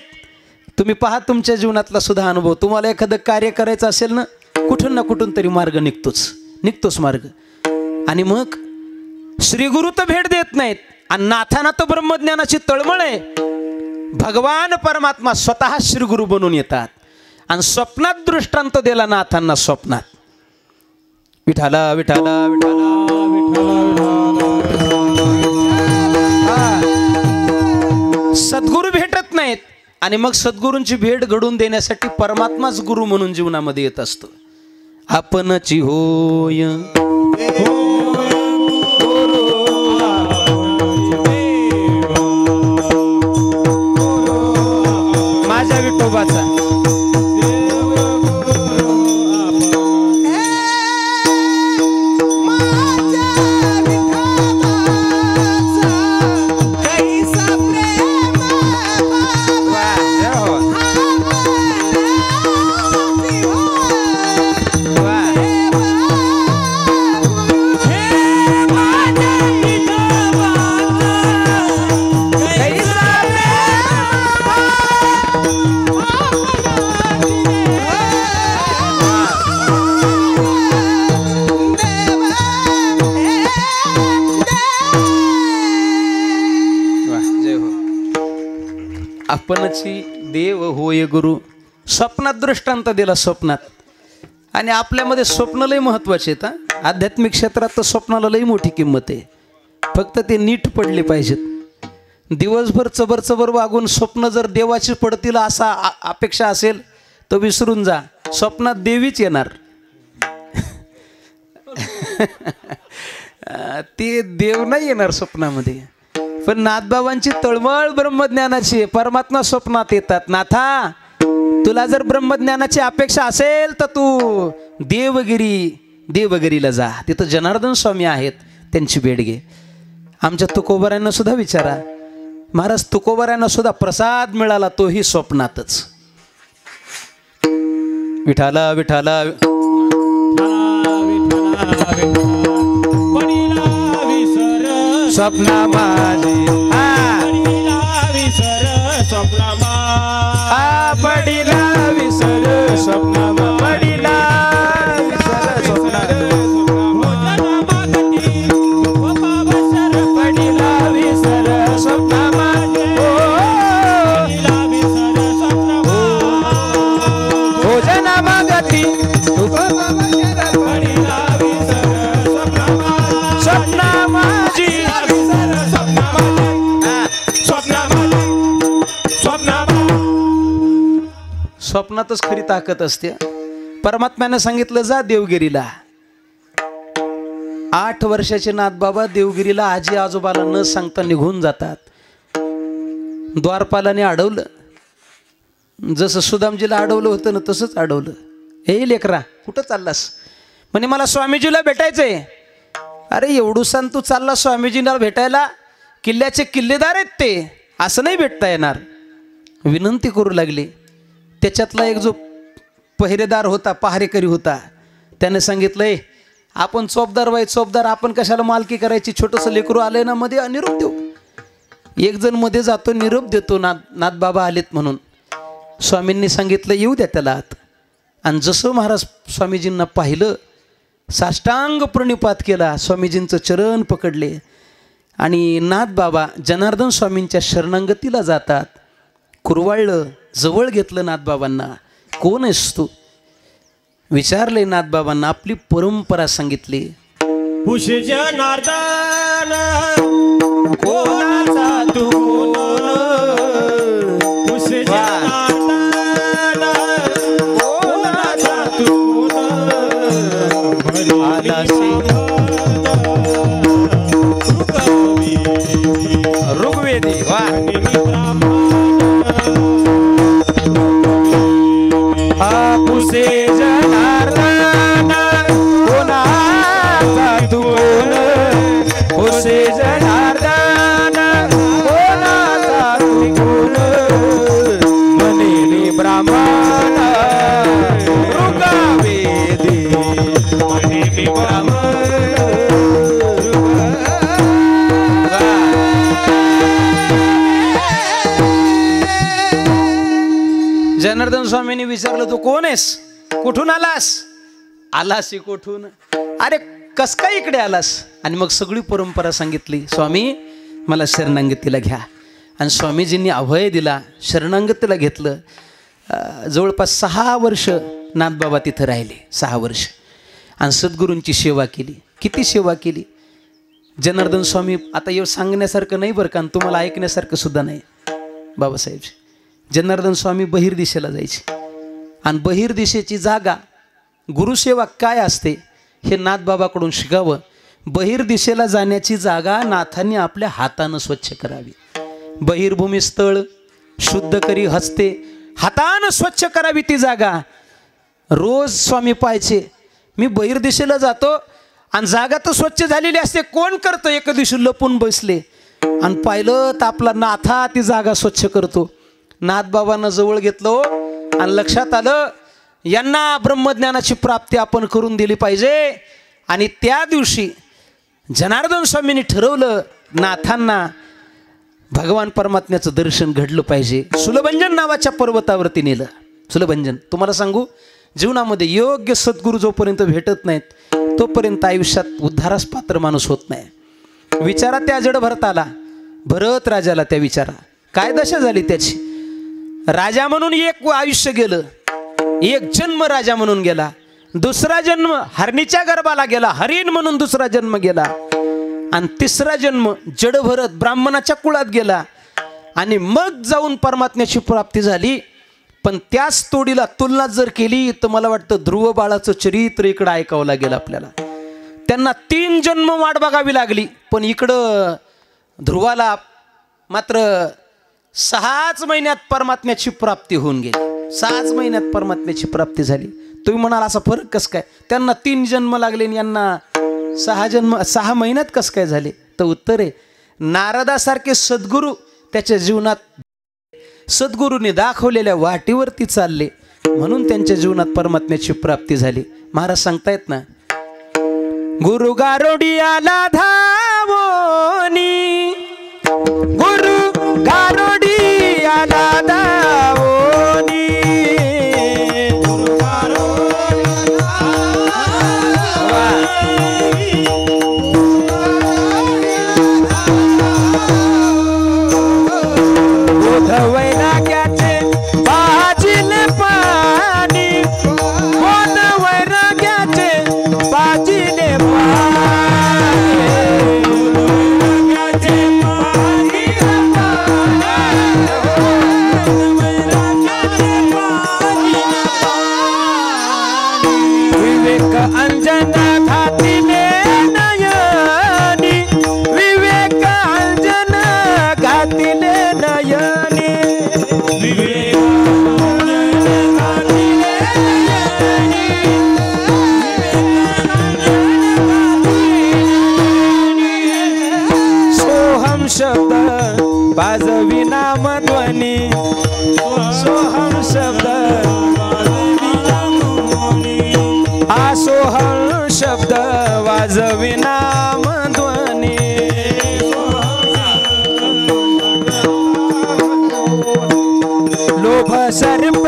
Speaker 2: तुम्ही पहा तुमच्या जीवनातला सुद्धा अनुभव. तुम्हाला एखादं कार्य करायचं असेल ना, कुठून ना कुठून तरी मार्ग निघतोच मार्ग. आणि मग श्री गुरु तर भेट देत नाहीत आणि नाथांना तर ब्रह्मज्ञानाची तळमळ आहे. भगवान परमात्मा स्वतः श्री गुरु बनून येतात आणि स्वप्नात दृष्टांत दिला नाथांना. स्वप्नात विठाला विठाला विठाला सद्गुरू भेटत नाहीत आणि मग सद्गुरूंची भेट घडवून देण्यासाठी परमात्माच गुरु म्हणून जीवनामध्ये येत असतो. आपणची होय माझ्या विठोबाचा आपणची देव होय गुरु. स्वप्नात दृष्टांत दिला स्वप्नात. आणि आपल्यामध्ये स्वप्न लय महत्वाचे आहेत. आध्यात्मिक क्षेत्रात तर स्वप्नाला लई मोठी किंमत आहे. फक्त ते नीट पडले पाहिजेत. दिवसभर चबर चबर वागून स्वप्न जर देवाची पडतील असा अपेक्षा असेल तर विसरून जा. स्वप्नात देवीच येणार. ते देव नाही येणार स्वप्नामध्ये. पण नाथबाबांची तळमळ ब्रह्मज्ञानाची आहे. परमात्मा स्वप्नात येतात. नाथा तुला जर ब्रह्मज्ञानाची अपेक्षा असेल तर तू देवगिरीला जा. तिथं जनार्दन स्वामी आहेत, त्यांची भेट घे. आमच्या तुकोबाऱ्यांना सुद्धा विचारा. महाराज तुकोबाऱ्यांना सुद्धा प्रसाद मिळाला तोही स्वप्नातच. विठाला विठाला स्वप्ना माझी विसर स्वप्ना पडिला विसर स्वप्ना पडिला विसर स्वप्ना पडिला विसर स्वप्ना भोजना मागती स्वप्ना माझी स्वप्नातच खरी ताकद असते. परमात्म्याने सांगितलं जा देवगिरीला. 8 वर्षाचे नाथबाबा देवगिरीला आजी आजोबाला न सांगता निघून जातात. द्वारपालाने अडवलं. जसं सुदामजीला अडवलं होतं ना तसंच अडवलं. हे लेकरा कुठं चाललास? म्हणे मला स्वामीजीला भेटायचंय. अरे एवढूसान तू चालला स्वामीजीला भेटायला? किल्ल्याचे किल्लेदार आहेत ते, असं नाही भेटता येणार. विनंती करू लागली. त्याच्यातला एक जो पहिरेदार होता, पहारेकरी होता, त्याने सांगितलंय आपण चोपदार आपण कशाला मालकी करायची? छोटंसं लेकरू आलंय ना मध्ये, निरोप देऊ. एक जण मध्ये जातो, निरोप देतो नाथबाबा आलेत म्हणून. स्वामींनी सांगितलं येऊ द्या त्याला आत. आणि जसं महाराज स्वामीजींना पाहिलं, साष्टांग प्रणिपात केला, स्वामीजींचं चरण पकडले आणि नाथबाबा जनार्दन स्वामींच्या शरणांगतीला जातात. कुरवाळलं, जवळ घेतलं नाथबाबांना. कोण आहेस तू विचारले नाथबाबांना, आपली परंपरा सांगितली.
Speaker 1: पुष्य जनार्दन कोणाचा तू कोण, पुष्य जनार्दन कोणाचा तू कोण, आलासी ऋग्वेदी वा पुष्य जनार्दन कोणाचा तू कोण, पुष्य जनार्दन कोणाचा तू कोण, म्हणे ब्राह्मण ऋग्वेदी, म्हणे ब्राह्मण.
Speaker 2: जनार्दन स्वामींनी विचारलं, तू कोण आहेस, कुठून आलास? आलास कुठून? अरे कस काय इकडे आलास? आणि मग सगळी परंपरा सांगितली. स्वामी मला शरणांगतीला घ्या. आणि स्वामीजींनी अभय दिला, शरणांगतीला घेतलं. जवळपास 6 वर्ष नाथबाबा तिथं राहिले, 6 वर्ष. आणि सद्गुरूंची सेवा केली. किती सेवा केली जनार्दन स्वामी, आता एवढं सांगण्यासारखं नाही बरं का, तुम्हाला ऐकण्यासारखं सुद्धा नाही. बाबासाहेबजी जनार्दन स्वामी बहिर्दिशेला जायचे. आणि बहिर्दिशेची जागा, गुरुसेवा काय असते हे नाथबाबाकडून शिकावं. बहिर्दिशेला जाण्याची जागा नाथांनी आपल्या हातानं स्वच्छ करावी. बहिर्भूमी स्थळ शुद्ध करी हस्ते, हातानं स्वच्छ करावी ती जागा. रोज स्वामी पाहायचे, मी बहिर्दिशेला जातो आणि जागा तर स्वच्छ झालेली असते, कोण करतं? एका दिवशी लपून बसले आणि पाहिलं तर आपला नाथा ती जागा स्वच्छ करतो. नाथबाबांना जवळ घेतलं आणि लक्षात आलं, यांना ब्रह्मज्ञानाची प्राप्ती आपण करून दिली पाहिजे. आणि त्या दिवशी जनार्दन स्वामींनी ठरवलं, नाथांना भगवान परमात्म्याचं दर्शन घडलं पाहिजे. सुलभंजन नावाच्या पर्वतावरती नेलं. सुलभंजन, तुम्हाला सांगू, जीवनामध्ये योग्य सद्गुरू जोपर्यंत भेटत नाहीत तोपर्यंत आयुष्यात उद्धारास पात्र माणूस होत नाही. विचारा त्या जड भरत आला, भरत राजाला त्या विचारा काय दशा झाली त्याची. राजा म्हणून एक आयुष्य गेलं, एक जन्म राजा म्हणून गेला, दुसरा जन्म हरणीच्या गर्भाला गेला, हरिण म्हणून दुसरा जन्म गेला, आणि तिसरा जन्म जड भरत ब्राह्मणाच्या कुळात गेला. आणि मग जाऊन परमात्म्याची प्राप्ती झाली. पण त्याच तोडीला तुलना जर केली तर मला वाटतं ध्रुव बाळाचं चरित्र इकडं ऐकावं लागेल आपल्याला. त्यांना 3 जन्म वाट बघावी लागली, पण इकडं ध्रुवाला मात्र 6च महिन्यात परमात्म्याची प्राप्ती होऊन गेली. 6च महिन्यात परमात्म्याची प्राप्ती झाली. तुम्ही म्हणाल असा फरक कस काय, त्यांना 3 जन्म लागले आणि यांना 6 महिन्यात कस काय झाले? तर उत्तर आहे, नारदासारखे सद्गुरू त्याच्या जीवनात सद्गुरूंनी दाखवलेल्या वाटेवरती चालले म्हणून त्यांच्या जीवनात परमात्म्याची प्राप्ती झाली. महाराज सांगतायत ना, गुरु गारोडी आला धावोनी, गुरु गारोडी आला धावोनी, गुरु गारोडी वैराग्याचे बाजीले पाणी, बोध वैराग्याचे बाजीले पाणी, वैराग्याचे पाणी, वैराग्याचे पाणी, विवेक अंजन घातिले नयनी, विवेक अंजन घातिले नयनी, सोहम शब्द वाजवी नाम ध्वनी, सोहम शब्द सोहम शब्द वाजवी नाम ध्वनी, लोभ सर्प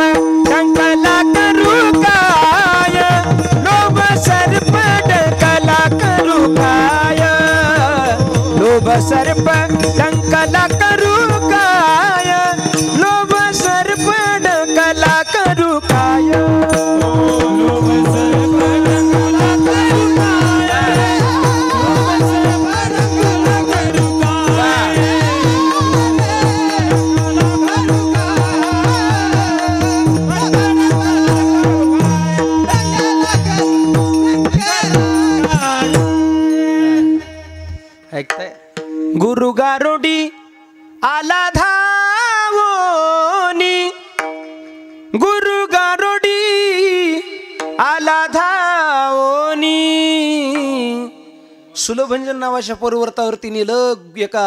Speaker 2: कंकला करू का,
Speaker 1: सर्प डंकला करू काय लोभ सर्प डंकला करू काय
Speaker 2: ऐकताय
Speaker 1: गुरु गारुडी आला धावोनी गुरु गारुडी आला धावोनी
Speaker 2: सुलभंजन नावाच्या पर्वतावरती नेलं एका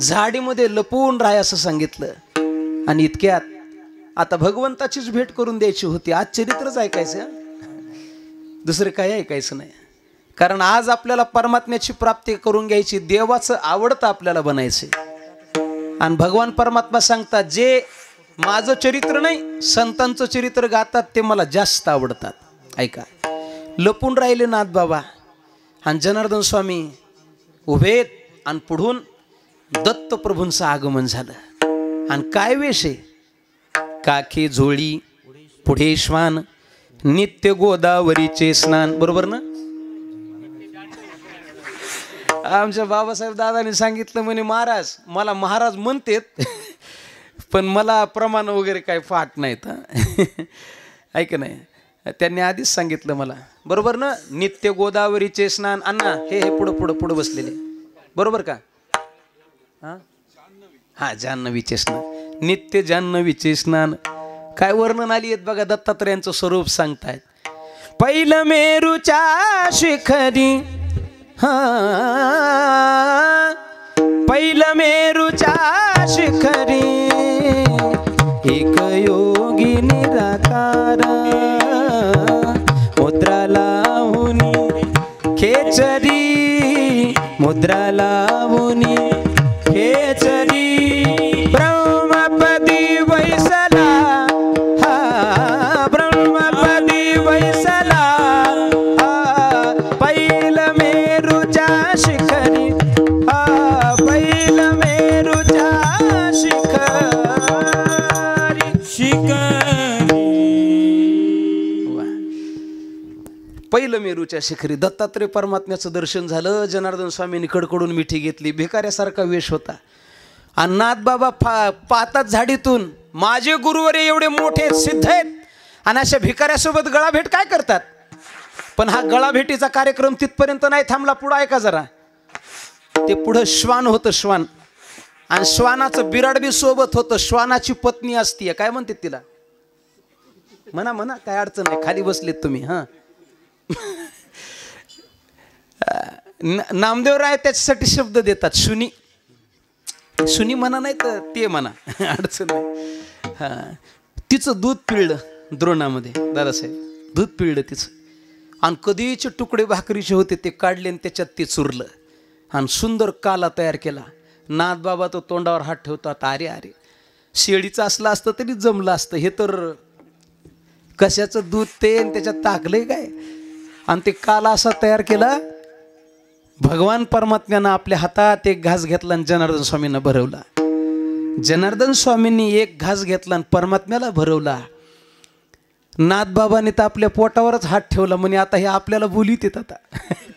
Speaker 2: झाडीमध्ये लपून राहा असं सांगितलं आणि इतक्यात आता भगवंताचीच भेट करून द्यायची होती आज चरित्रच ऐकायचं हं? दुसरं काही ऐकायचं नाही कारण आज आपल्याला परमात्म्याची प्राप्ती करून घ्यायची देवाचं आवडतं आपल्याला बनायचं आणि भगवान परमात्मा सांगतात जे माझं चरित्र नाही संतांचं चरित्र गातात ते मला जास्त आवडतात ऐका लपून राहिले नाथ बाबा आणि जनार्दन स्वामी उभेत आणि पुढून दत्त प्रभूंचं आगमन झालं आणि काय वेश आहे काखे झोळी पुढे श्वान नित्य गोदावरीचे स्नान बरोबर ना आमच्या बाबासाहेब दादांनी सांगितलं म्हणे महाराज मला महाराज म्हणतेत पण मला प्रमाण वगैरे काय फाट नाहीत ऐक नाही त्यांनी आधीच सांगितलं मला बरोबर ना नित्य गोदावरीचे स्नान अण्णा हे पुढं पुढं पुढं बसलेले बरोबर का हा जान्हवीचे स्नान नित्य जान्हवीचे स्नान काय वर्णन आली आहेत बघा दत्तात्रयांचं स्वरूप सांगतायत
Speaker 1: पहिलं मेरूच्या शिखरी हा पहिलं मेरूच्या शिखरी एक योगी निराकार मुद्रा लावुनी खेचरी मुद्रा लावुनी खेचरी ब्रह्मपदी वैसला हा ब्रह्मपदी वैसला पहिलं मेरूच्या शिखरी पहिलं मेरूच्या
Speaker 2: पहिलं मेरूच्या शिखरी दत्तात्रय परमात्म्याचं दर्शन झालं जनार्दन स्वामींनी कडकडून मिठी घेतली भिकाऱ्यासारखा वेश होता आणि नाथ बाबा पाहतात झाडीतून माझे गुरुवर एवढे मोठे सिद्ध आहेत आणि अशा भिकाऱ्यासोबत गळाभेट काय करतात पण हा गळाभेटीचा कार्यक्रम तिथपर्यंत नाही थांबला पुढं ऐका जरा ते पुढं श्वान होतं श्वान आणि श्वानाचं बिराड बी सोबत होतं श्वानाची पत्नी असतीये काय म्हणते तिला म्हणा म्हणा काय अडचण नाही खाली बसलेत तुम्ही हां नामदेवराय त्याच्यासाठी शब्द देतात सुनी सुनी म्हणा नाही तर ते म्हणा अडचण नाही हां तिचं दूध पिळलं द्रोणामध्ये दादासाहेब दूध पिळलं तिचं आणि कधीचे तुकडे भाकरीचे होते ते काढले आणि त्याच्यात ते चुरलं आणि सुंदर काला तयार केला नाथ बाबा तो तोंडावर हात ठेवतात अरे अरे शेळीचं असलं असतं तरी जमलं असतं हे तर कशाचं दूध ते त्याच्यात टाकलंय काय आणि ते काला असा तयार केला भगवान परमात्म्यानं आपल्या हातात एक घास घेतला आणि जनार्दन स्वामींना भरवला जनार्दन स्वामींनी एक घास घेतला आणि परमात्म्याला भरवला नाथ बाबाने तर आपल्या पोटावरच हात ठेवला म्हणे आता हे आपल्याला बोलीत येत आता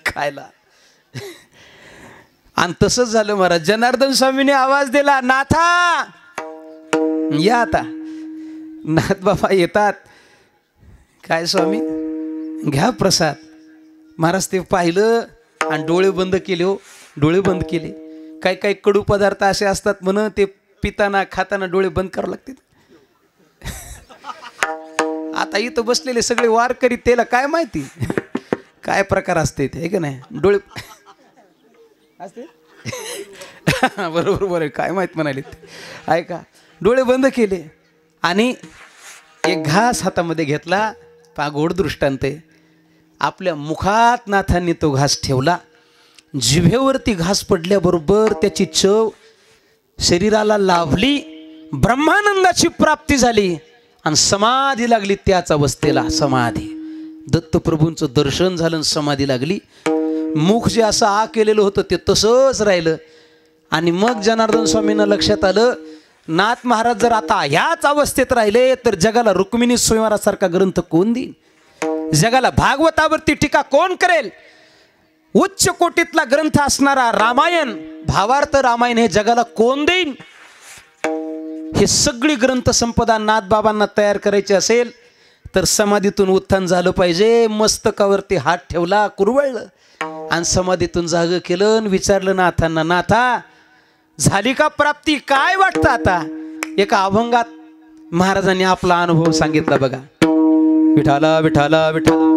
Speaker 2: खायला आणि तसंच झालं महाराज जनार्दन स्वामीने आवाज दिला नाथा या आता नाथ बाबा येतात काय स्वामी घ्या प्रसाद महाराज ते पाहिलं आणि डोळे बंद केले हो डोळे बंद केले काही काही कडू पदार्थ असे असतात म्हणून ते पिताना खाताना डोळे बंद करावे लागतात आता इथं बसलेले सगळे वारकरी त्याला काय माहिती काय प्रकार असते ते का नाही डोळे असते बरोबर बरोबर काय माहीत म्हणाले ऐका डोळे बंद केले आणि एक घास हातामध्ये घेतला गोड दृष्टांत आहे आपल्या मुखात नाथांनी तो घास ठेवला जिभेवरती घास पडल्याबरोबर त्याची चव शरीराला लाभली ब्रह्मानंदाची प्राप्ती झाली आणि समाधी लागली त्याच अवस्थेला समाधी दत्तप्रभूंचं दर्शन झालं समाधी लागली मुख जे असं आ केलेलं होतं ते तसंच राहिलं आणि मग जनार्दन स्वामींना लक्षात आलं, नाथ महाराज जर आता ह्याच अवस्थेत राहिले तर जगाला रुक्मिणी स्वयंवरासारखा ग्रंथ कोण देईल, जगाला भागवतावरती टीका कोण करेल. उच्च कोटीतला ग्रंथ असणारा रामायण, भावार्थ रामायण हे जगाला कोण देईन. हे सगळी ग्रंथ संपदा नाथबाबांना तयार करायची असेल तर समाधीतून उत्थान झालं पाहिजे. मस्तकावरती हात ठेवला, कुरवळलं आणि समाधीतून जाग केलं आणि विचारलं नाथांना, नाथा झाली का प्राप्ती, काय वाटतं आता. एका अभंगात महाराजांनी आपला अनुभव सांगितला बघा. विठाला विठाला विठाला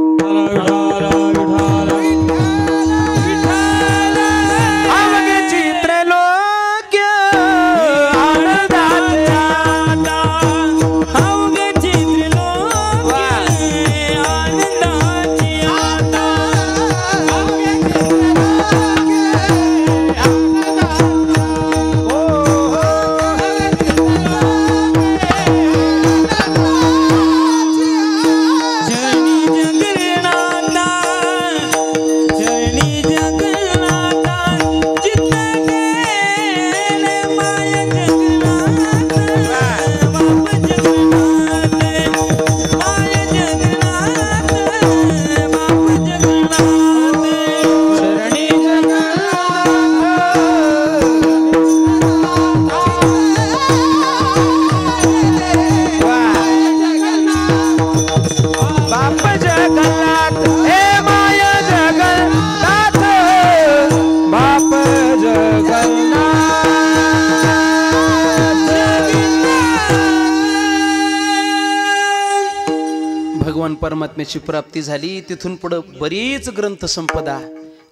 Speaker 2: परमात्म्याची प्राप्ती झाली. तिथून पुढं बरीच ग्रंथ संपदा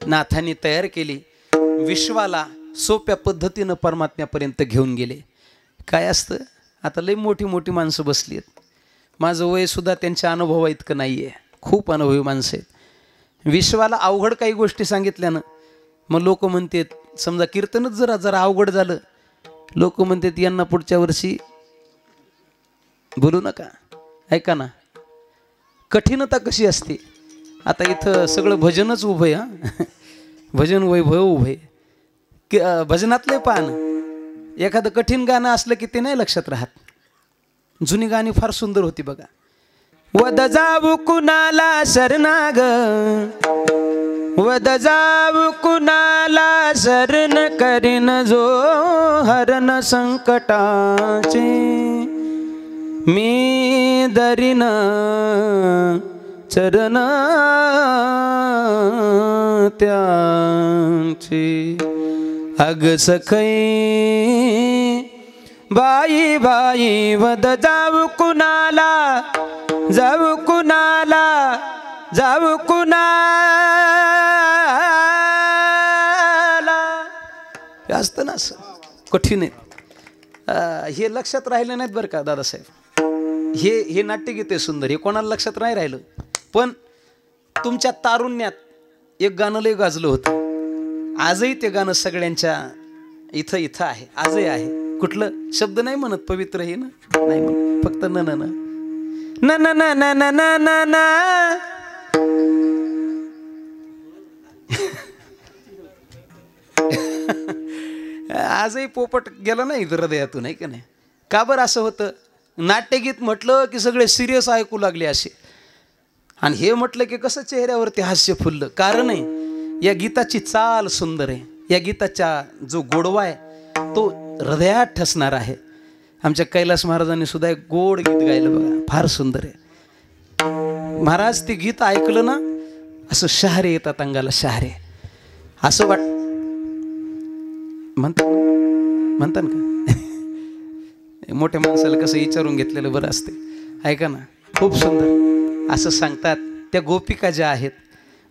Speaker 2: नाथांनी तयार केली. विश्वाला सोप्या पद्धतीनं परमात्म्यापर्यंत घेऊन गेले. काय असतं, आता लई मोठी मोठी माणसं बसली आहेत. माझं वय सुद्धा त्यांच्या अनुभवा इतकं नाही आहे. खूप अनुभवी माणसं आहेत. विश्वाला अवघड काही गोष्टी सांगितल्यानं मग लोक म्हणतात, समजा कीर्तनच जरा अवघड झालं, लोक म्हणतात यांना पुढच्या वर्षी बोलू नका. ऐका ना, कठीणता कशी असते. आता इथं सगळं भजनच उभं आहे. हां, भजन वैभव उभे. भजनातले पान एखादं कठीण गाणं असलं की ते नाही लक्षात राहत. जुनी गाणी फार सुंदर होती बघा. वद जाऊ कुणाला शरणाग, वद जाऊ कुणाला शरण करीन जो हरण संकटाचे, मी दरीन चरण त्यांचे. अग सखै बाई बाई वद जाऊ कुणाला, जाऊ कुणाला, जाऊ कुणाला. असतं ना असं कठीण आहे. हे लक्षात राहिलं नाहीत बरं का दादासाहेब. हे नाट्यगीत आहे सुंदर, हे कोणाला लक्षात नाही राहिलं. पण तुमच्या तारुण्यात एक गाणं लय गाजलं होतं. आजही ते गाणं सगळ्यांच्या इथं इथं आहे, आजही आहे. कुठलं शब्द नाही म्हणत, पवित्र हे ना नाही म्हणत, फक्त न न न न न न न न न न. आजही पोपट गेला नाही हृदयातून, आहे का नाही. का बरं असं होतं. नाट्यगीत म्हटलं की सगळे सिरियस ऐकू लागले असे, आणि हे म्हटलं की कसं चेहऱ्यावरती हास्य फुललं. कारण आहे या गीताची चाल सुंदर आहे. या गीताचा जो गोडवा आहे तो हृदयात ठसणार आहे. आमच्या कैलास महाराजांनी सुद्धा एक गोड गीत गायलं बघा, फार सुंदर आहे. महाराज ते गीत ऐकलं ना असं शहारे येतात अंगाला, शहारे असं म्हणतात का. मोठ्या माणसाला कसं विचारून घेतलेलं बरं असते. ऐका ना, खूप सुंदर असं सांगतात. त्या गोपिका ज्या आहेत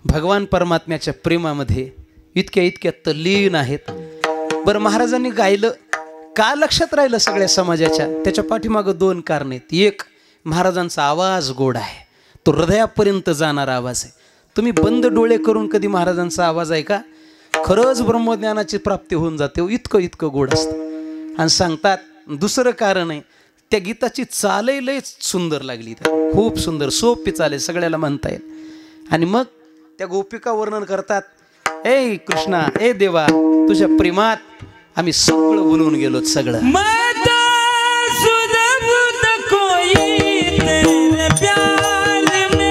Speaker 2: भगवान परमात्म्याच्या प्रेमामध्ये इतक्या तल्लीन आहेत. बरं, महाराजांनी गायलं का लक्षात राहिलं सगळ्या समाजाच्या, त्याच्या पाठीमागं दोन कारण आहेत. एक, महाराजांचा आवाज गोड आहे, तो हृदयापर्यंत जाणारा आवाज आहे. तुम्ही बंद डोळे करून कधी महाराजांचा आवाज ऐका, खरंच ब्रह्मज्ञानाची प्राप्ती होऊन जाते. इतकं गोड असतं. आणि सांगतात दुसरं कारण आहे, त्या गीताची चालही लय सुंदर लागली, खूप सुंदर सोपी चालेल, सगळ्याला म्हणता येईल. आणि मग त्या गोपिका वर्णन करतात, ए कृष्णा, ए देवा, तुझ्या प्रेमात आम्ही सगळं बोलवून गेलो सगळं.
Speaker 3: माता सुध बुध कोई तेरे प्यार में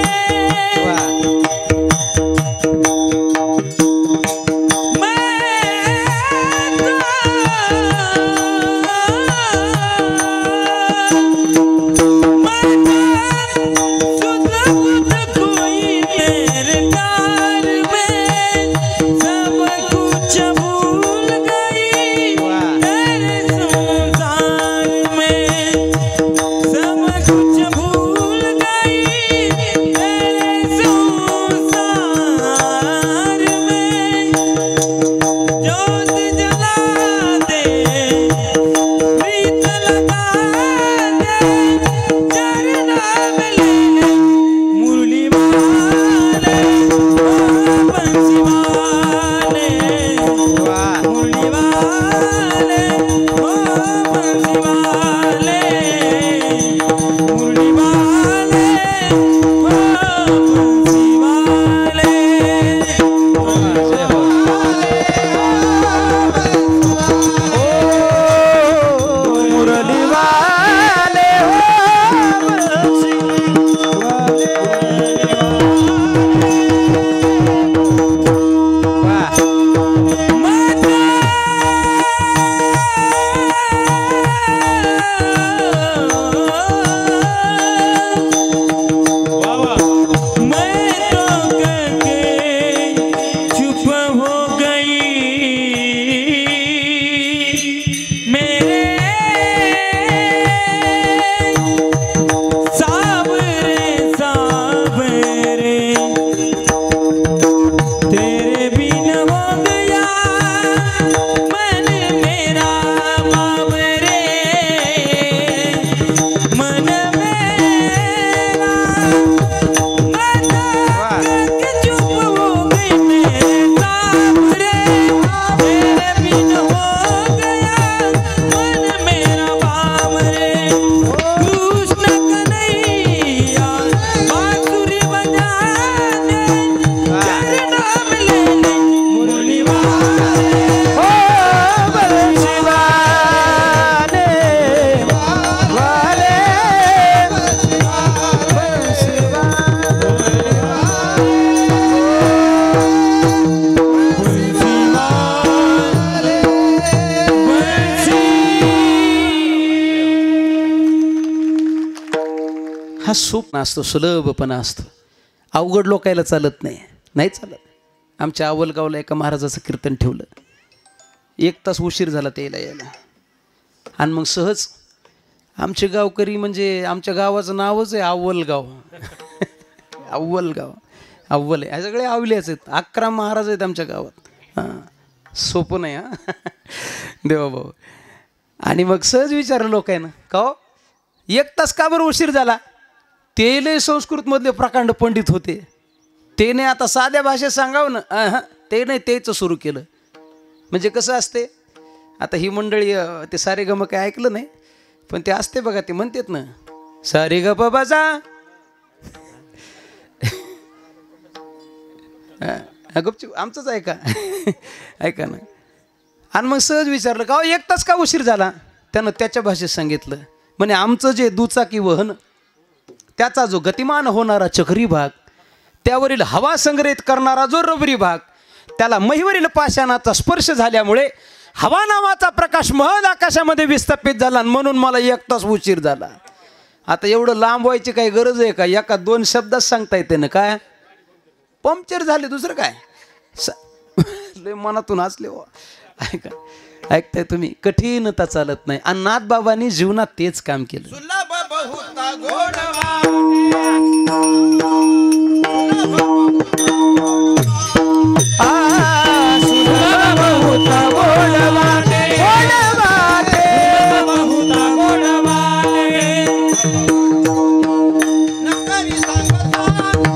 Speaker 2: हा सोपा असतो, सुलभपणा असतो. अवघड लोकायला चालत नाही, नाही चालत. आमच्या अवलगावला एका महाराजाचं कीर्तन ठेवलं. 1 तास उशीर झाला ते यायला. आणि मग सहज आमचे गावकरी, म्हणजे आमच्या गावाचं नावच आहे अव्वलगाव. अव्वलगाव, अव्वल आहे. सगळे आवलेच आहेत. 11 महाराज आहेत आमच्या गावात. हां, सोपं नाही. हां देवा भाऊ. आणि मग सहज विचारलं लोकांना, का हो 1 तास का बरं उशीर झाला? ते लय संस्कृतमधले प्रकांड पंडित होते. ते नाही आता साध्या भाषेत सांगावं ना, ते नाही तेच सुरू केलं. म्हणजे कसं असते, आता ही मंडळी ते सारे गम काय ऐकलं नाही, पण ते असते बघा, ते म्हणतात ना सारे ग बाजा, गपचूप आमचंच ऐका. ऐका ना. आणि मग सहज विचारलं, का 1 तास का उशीर झाला? त्यानं त्याच्या भाषेत सांगितलं. म्हणे आमचं जे दुचाकी वाहन, त्याचा जो गतिमान होणारा चक्री भाग, त्यावरील हवा संग्रहित करणारा जो रबरी भाग, त्याला महिवरील पाषाणाचा स्पर्श झाल्यामुळे हवा नावाचा प्रकाश महद आकाशामध्ये विस्थापित झाला, म्हणून मला 1 तास उशीर झाला. आता एवढं लांब व्हायची काही गरज आहे का? एका 2 शब्दात सांगता येते ना. काय पंक्चर झाले, दुसरं काय? लय मनातून हसले हो. ऐका, ऐकताय तुम्ही? कठीणता चालत नाही. आणि नाथबाबांनी जीवनात तेच काम केलं.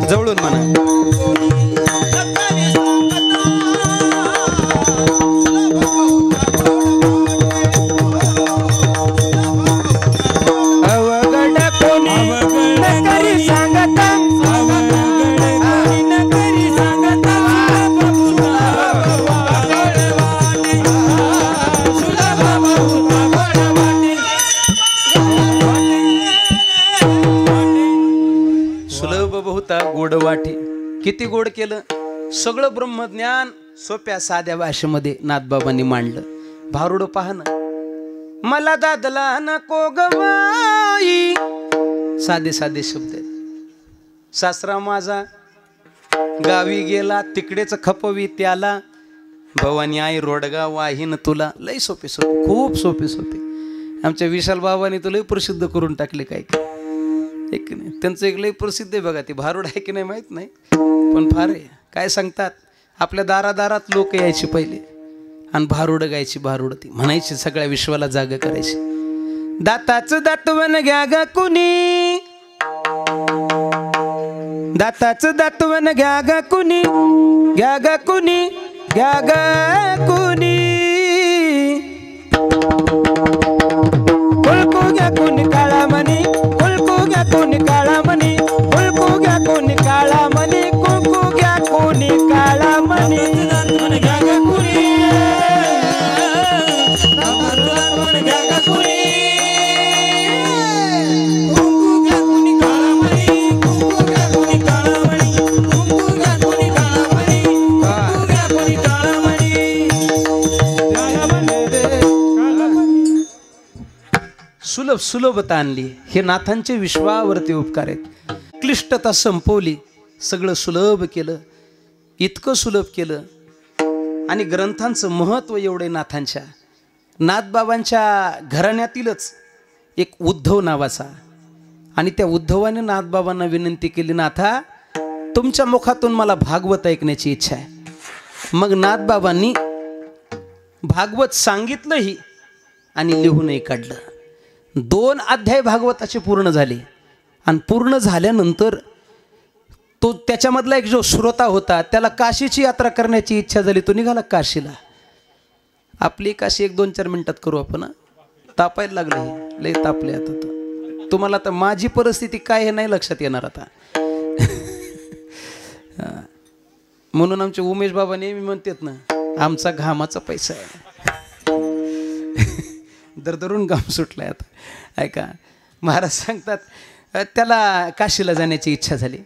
Speaker 2: जवळून म्हणा.
Speaker 3: सुलभ
Speaker 2: गोड वाटे. किती गोड केलं. सगळं ब्रह्मज्ञान सोप्या साध्या भाषेमध्ये नाथबाबांनी मांडलं. भारुड पहा ना. मला दादला नको गवाई, साधे साधे शब्द आहेत. सासरा माझा गावी गेला, तिकडेच खपवी त्याला, भवानी आई रोडगा वाहीन तुला. लय सोपे सोपे, खूप सोपे सोपे. आमच्या विशाल बाबांनी तर लय प्रसिद्ध करून टाकले. काय काय एक नाही, त्यांचं एक लय प्रसिद्ध आहे बघा. ते भारुड आहे की नाही माहीत नाही, पण फार आहे. काय सांगतात, आपल्या दारादारात लोक यायची पहिले आणि भारुड गायची. भारुड ती म्हणायची, सगळ्या विश्वाला जागा करायची. दाताचं दातवन घ्या ग कुणी, दाताचं दातवन घ्या ग कुणी, घ्या ग कुणी, घ्या ग कुणी. हुलकू घ्या कुणी काळा मनी, हुलकू घ्या कुणी काळा मनी, हुलकू घ्या कुणी काळा मनी, कुंकू घ्या कुणी काळा मनी. घ्या ग कुणी, घ्या ग कुणी, कुंकू घ्या कुणी काळा मनी, कुंकू घ्या कुणी काळा मनी, कुंकू घ्या कुणी काळा मनी, कुंकू घ्या कुणी काळा मनी. सुलभ सुलभता आणली. हे नाथांचे विश्वावरती उपकार आहेत. क्लिष्टता संपवली, सगळं सुलभ केलं. इतकं सुलभ केलं. आणि ग्रंथांचं महत्त्व एवढे नाथांच्या. नाथबाबांच्या घराण्यातीलच एक उद्धव नावाचा, आणि त्या उद्धवाने नाथबाबांना विनंती केली, नाथा तुमच्या मुखातून मला भागवत ऐकण्याची इच्छा आहे. मग नाथबाबांनी भागवत सांगितलंही आणि लिहूनही काढलं. 2 अध्याय भागवताचे पूर्ण झाले. आणि पूर्ण झाल्यानंतर तो त्याच्यामधला एक जो श्रोता होता, त्याला काशीची यात्रा करण्याची इच्छा झाली. तो निघाला काशीला. आपली काशी 1-2-4 मिनिटात करू आपण. तापायला लागले, लय तापले आता. तर तुम्हाला तर माझी परिस्थिती काय हे नाही लक्षात येणार आता. म्हणून आमचे उमेश बाबा नेहमी म्हणतात ना, आमचा घामाचा पैसा आहे. दरदरून घाम सुटलाय आता. ऐका, महाराज सांगतात, त्याला काशीला जाण्याची इच्छा झाली.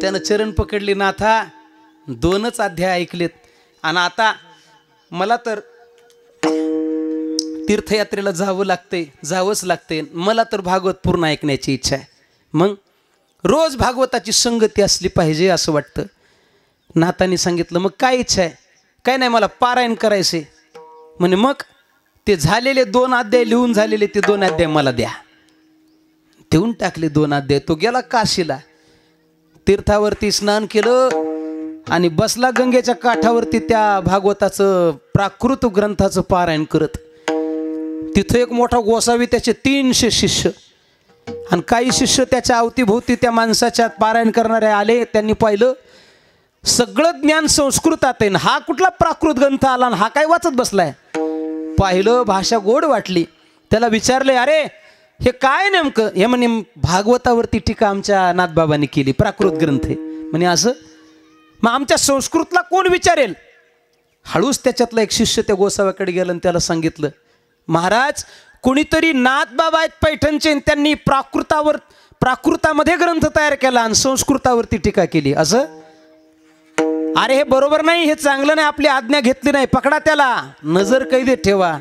Speaker 2: त्यानं चरण पकडली, नाथा 2च अध्याय ऐकलेत आणि आता मला तर तीर्थयात्रेला जावं लागते, जावंच लागते. मला तर भागवत पूर्ण ऐकण्याची इच्छा आहे. मग रोज भागवताची संगती असली पाहिजे असं वाटतं. नाथांनी सांगितलं, मग काय इच्छा आहे? काय नाही, मला पारायण करायचे. म्हणे मग ते झालेले 2 अध्याय लिहून झालेले ते 2 अध्याय मला द्या. देऊन टाकले 2 अध्याय. तो गेला काशीला, तीर्थावरती स्नान केलं आणि बसला गंगेच्या काठावरती त्या भागवताचं प्राकृत ग्रंथाचं पारायण करत. तिथं एक मोठा गोसावी, त्याचे 300 शिष्य आणि काही शिष्य त्याच्या अवतीभोवती त्या माणसाच्या पारायण करणारे आले. त्यांनी पाहिलं सगळं ज्ञान संस्कृतात आहे, हा कुठला प्राकृत ग्रंथ आला आणि हा काय वाचत बसलाय. पाहिलं, भाषा गोड वाटली. त्याला विचारले, अरे हे काय नेमकं? हे म्हणे भागवतावरती टीका आमच्या नाथबाबांनी केली, प्राकृत ग्रंथ आहे म्हणे. असं मग आमच्या संस्कृतला कोण विचारेल? हळूच त्याच्यातला एक शिष्य त्या गोसाव्याकडे गेला आणि त्याला सांगितलं, महाराज कुणीतरी नाथबाबा आहेत पैठणचे, त्यांनी प्राकृतामध्ये ग्रंथ तयार केला आणि संस्कृतावरती टीका केली. असं? अरे हे बरोबर नाही, हे चांगलं नाही, आपली आज्ञा घेतली नाही, पकडा त्याला, नजर कैदेत ठेवा.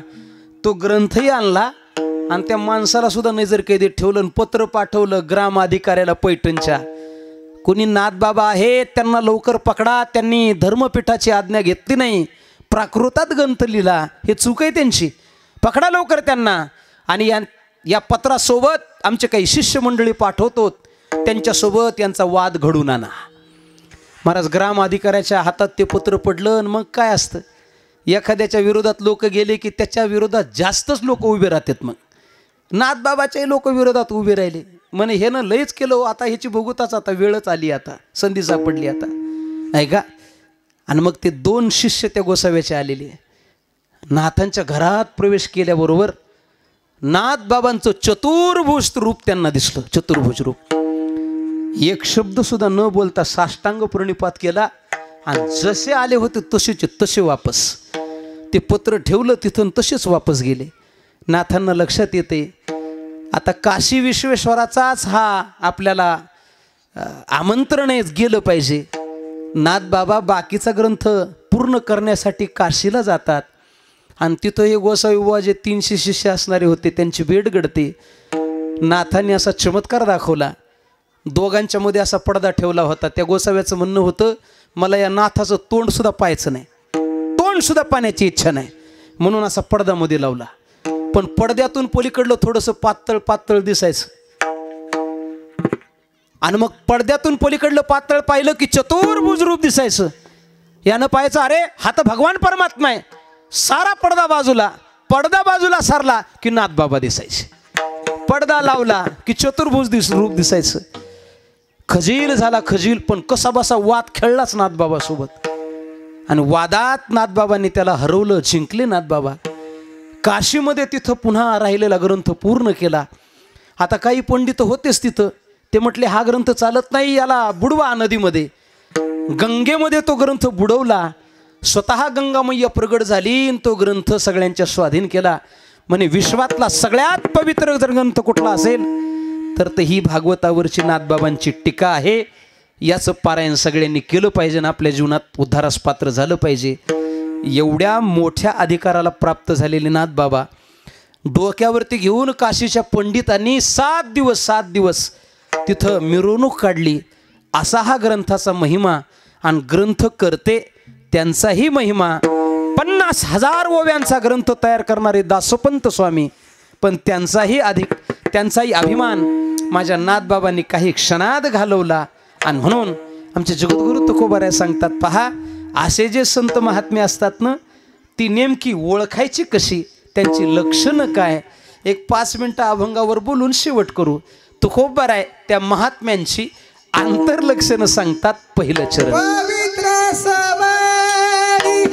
Speaker 2: तो ग्रंथही आणला आणि त्या माणसाला सुद्धा नजर कैदेत ठेवलं आणि पत्र पाठवलं ग्राम अधिकाऱ्याला पैठणच्या. कोणी नाथबाबा आहेत, त्यांना लवकर पकडा, त्यांनी धर्मपीठाची आज्ञा घेतली नाही, प्राकृतात ग्रंथ लिहिला, हे चूक आहे त्यांची, पकडा लवकर त्यांना. आणि या पत्रासोबत आमचे काही शिष्य मंडळी पाठवतो, त्यांच्यासोबत यांचा वाद घडून आणा. महाराज ग्राम अधिकाऱ्याच्या हातात ते पत्र पडलं. आणि मग काय असतं, एखाद्याच्या विरोधात लोक गेले की त्याच्या विरोधात जास्तच लोक उभे राहतात. मग नाथबाबाच्याही लोक विरोधात उभे राहिले. म्हणे हे ना लयच केलं, आता ह्याची बघूताच, आता वेळच आली, आता संधी सापडली आता, आहे का? आणि मग ते 2 शिष्य त्या गोसाव्याचे आलेले नाथांच्या घरात प्रवेश केल्याबरोबर नाथबाबांचं चतुर्भुज रूप त्यांना दिसलं. चतुर्भुज रूप. एक शब्द सुद्धा न बोलता साष्टांग प्रणिपात केला आणि जसे आले होते तसेच तसे वापस. ते पत्र ठेवलं तिथून, तसेच वापस गेले. नाथांना लक्षात येते आता काशी विश्वेश्वराचाच हा आपल्याला आमंत्रण आहे गेलं पाहिजे. नाथबाबा बाकीचा ग्रंथ पूर्ण करण्यासाठी काशीला जातात आणि तिथं हे गोसावी बुवा जे 300 शिष्य असणारे होते त्यांची भेट घडते. नाथांनी असा चमत्कार दाखवला, दोघांच्या मध्ये असा पडदा ठेवला होता. त्या गोसाव्याचं म्हणणं होतं, मला या नाथाचं तोंड सुद्धा पाहायचं नाही, तोंड सुद्धा पाहण्याची इच्छा नाही, म्हणून असा पडदा मध्ये लावला. पण पडद्यातून पलीकडलं थोडंसं पातळ पातळ दिसायचं आणि मग पडद्यातून पलीकडलं पातळ पाहिलं की चतुर्भुज रूप दिसायचं. यानं पाहायचं, अरे हा तर भगवान परमात्मा आहे. सारा पडदा बाजूला सारला की नाथबाबा दिसायचे. पडदा लावला की चतुर्भुज रूप दिसायचं. खजील झाला खजील, पण कसा बसा वाद खेळलाच नाथबाबा सोबत आणि वादात नाथबाबांनी त्याला हरवलं, जिंकले नाथबाबा. काशीमध्ये तिथं पुन्हा राहिलेला ग्रंथ पूर्ण केला. आता काही पंडित होतेच तिथं, ते म्हटले हा ग्रंथ चालत नाही, याला बुडवा नदीमध्ये. गंगेमध्ये तो ग्रंथ बुडवला. स्वतः गंगामय्या प्रगट झाली, तो ग्रंथ सगळ्यांच्या स्वाधीन केला. म्हणे विश्वातला सगळ्यात पवित्र जर ग्रंथ कुठला असेल तर ही भागवतावरची नाथबाबांची टीका आहे. याचं पारायण सगळ्यांनी केलं पाहिजे आणि आपल्या जीवनात उद्धारास पात्र झालं पाहिजे. एवढ्या मोठ्या अधिकाराला प्राप्त झालेले नाथबाबा डोक्यावरती घेऊन काशीच्या पंडितांनी 7 दिवस तिथं मिरवणूक काढली. असा हा ग्रंथाचा महिमा आणि ग्रंथ करते त्यांचाही महिमा. 50,000 ओव्यांचा ग्रंथ तयार करणारे दासोपंत स्वामी, पण त्यांचाही अभिमान माझ्या नाथबाबांनी काही क्षणात घालवला. आणि म्हणून आमचे जगद्गुरु तुकोबाराय सांगतात, पहा असे जे संत महात्मे असतात ना, ती नेमकी ओळखायची कशी, त्यांची लक्षणं काय. एक 5 मिनिटं अभंगावर बोलून शेवट करू. तुकोबाराय त्या महात्म्यांची आंतरलक्षणं सांगतात. पहिलं चरण,
Speaker 3: पवित्र सवारी,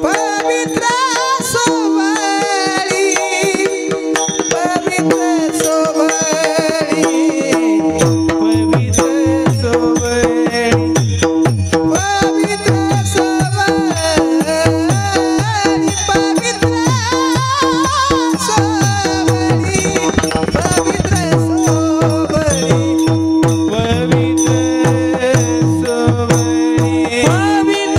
Speaker 3: पवित्र सवारी, पवित्र सवारी, पवित्र सवारी, पवित्र सवारी, पवित्र सवारी, पवित्र सवारी, पवित्र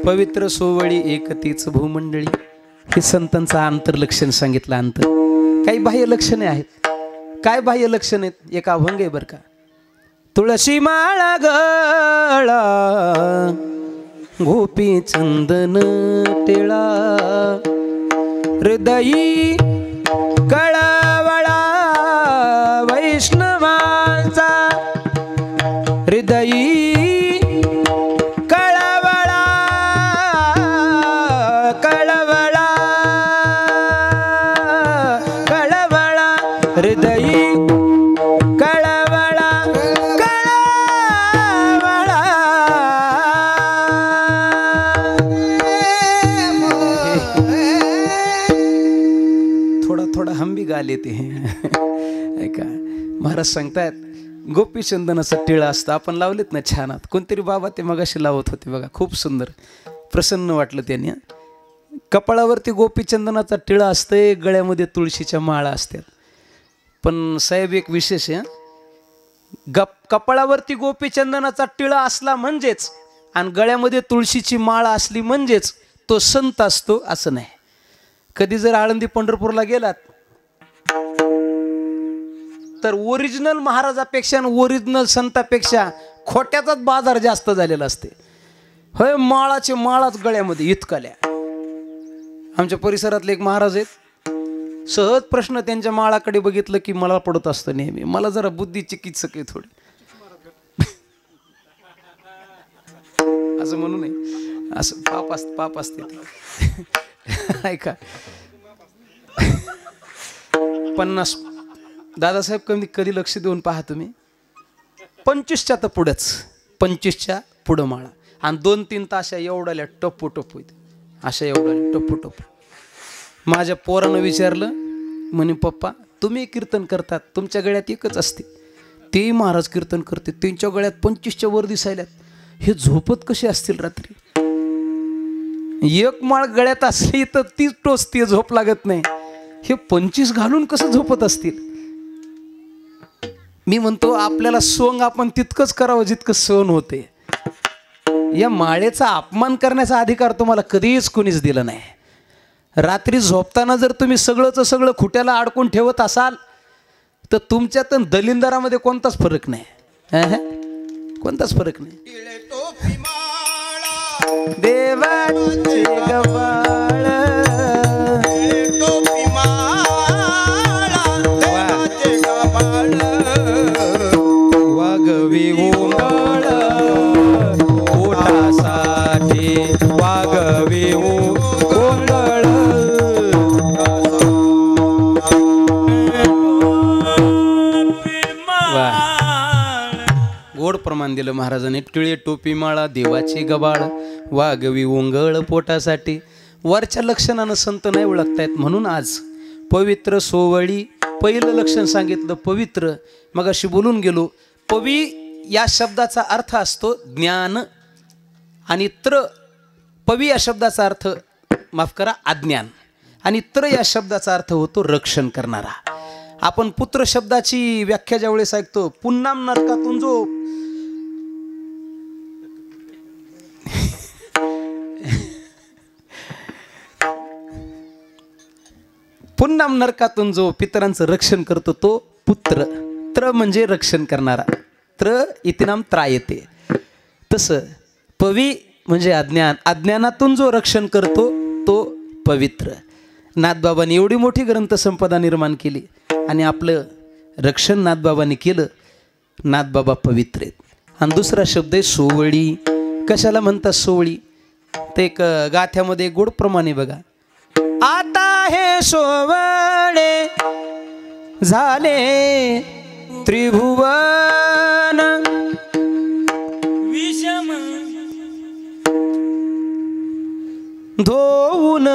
Speaker 2: पवित्र सोवळी एकतीच भूमंडळी, हे संतांचं आंतरलक्षण सांगितलं. अंतर काही बाह्य लक्षणे आहेत. काय बाह्य लक्षण आहेत? एक अभंग आहे बरं का. तुळशी माळा गळा गोपी चंदन टिळा हृदयी कळवळा वैष्णवांचा हृदयी कळवळा कळवळा कळवळा हृदयी कळवळा कळवळा. थोडा थोडा हम भी गा लेते हैं. ऐका महाराज सांगतायत गोपीचंदनाचा टिळा असतं. आपण लावलेत ना छानात. कोणतरी बाबा ते मगाशी लावत होते बघा, खूप सुंदर, प्रसन्न वाटलं त्यांनी. कपाळावरती गोपीचंदनाचा टिळा असतंय, गळ्यामध्ये तुळशीच्या माळा असतात. पण साहेब एक विशेष आहे, कपाळावरती गोपीचंदनाचा टिळा असला म्हणजेच आणि गळ्यामध्ये तुळशीची माळा असली म्हणजेच तो संत असतो असं नाही. कधी जर आळंदी पंढरपूरला गेलात तर ओरिजिनल महाराजापेक्षा आणि ओरिजिनल संतापेक्षा खोट्याचाच बाजार जास्त झालेला असते. होय, माळाचे माळाच गळ्यामध्ये इतकाल्या. आमच्या परिसरातले एक महाराज आहेत. सहज प्रश्न त्यांच्या माळाकडे बघितलं की मला पडत असतं नेहमी. मला जरा बुद्धी चिकित्सक आहे थोडी, असं म्हणू नये, असं पाप असते ऐका. 50 दादासाहेब कधी लक्ष देऊन पहा तुम्ही. 25च्या तर पुढंच, 25च्या पुढं माळा आणि 2-3 तास एवढ्याल्या टप्पू टप्पू अशा एवढ्याल्या टप्पू टप्पू. माझ्या पोरानं विचारलं, म्हणे पप्पा तुम्ही कीर्तन करतात, तुमच्या गळ्यात एकच असते, तेही महाराज कीर्तन करते, त्यांच्या गळ्यात 25च्या वर दिसायल्यात, हे झोपत कसे असतील रात्री? एक माळ गळ्यात असली तर तीच टोचते, झोप लागत नाही. हे 25 घालून कसं झोपत असतील? मी म्हणतो आपल्याला सोंग आपण तितकंच करावं जितकं सहन होते. या माळेचा अपमान करण्याचा अधिकार तुम्हाला कधीच कुणीच दिला नाही. रात्री झोपताना जर तुम्ही सगळं खुट्याला अडकून ठेवत असाल तर तुमच्यात दलिंदरामध्ये कोणताच फरक नाही. कोणताच फरक नाही. देवाचे गबाळ वागवी ओंगाळ पोटासाठी वागवी ओंगाळ. गोड प्रमाण दिलं महाराजांनी. टिळे टोपी माळा देवाची गबाळ वागवी ओंगळ पोटासाठी. वरच्या लक्षणानं संत नाही ओळखतायत म्हणून आज पवित्र सोवळी पहिलं लक्षण सांगितलं पवित्र. मग अशी बोलून गेलो. पवी या शब्दाचा अर्थ असतो ज्ञान आणि त्र. पवी या शब्दाचा अर्थ माफ करा अज्ञान आणि त्र या शब्दाचा अर्थ होतो रक्षण करणारा. आपण पुत्र शब्दाची व्याख्या ज्यावेळेस ऐकतो, पुन्नाम नरकातून जो पुन्नाम नरकातून जो पितरांचं रक्षण करतो तो पुत्र. त्र म्हणजे रक्षण करणारा. त्र इति नाम त्रायते. तसं पवी म्हणजे अज्ञान. अज्ञानातून जो रक्षण करतो तो पवित्र. नाथबाबांनी एवढी मोठी ग्रंथसंपदा निर्माण केली आणि आपलं रक्षण नाथबाबांनी केलं. नाथबाबा पवित्र आहेत. आणि दुसरा शब्द आहे सोवळी. कशाला म्हणतात सोवळी? ते एक गाथ्यामध्ये गोड प्रमाणे बघा. आता हे सोवळे झाले त्रिभुवन
Speaker 3: विषम
Speaker 2: धोऊन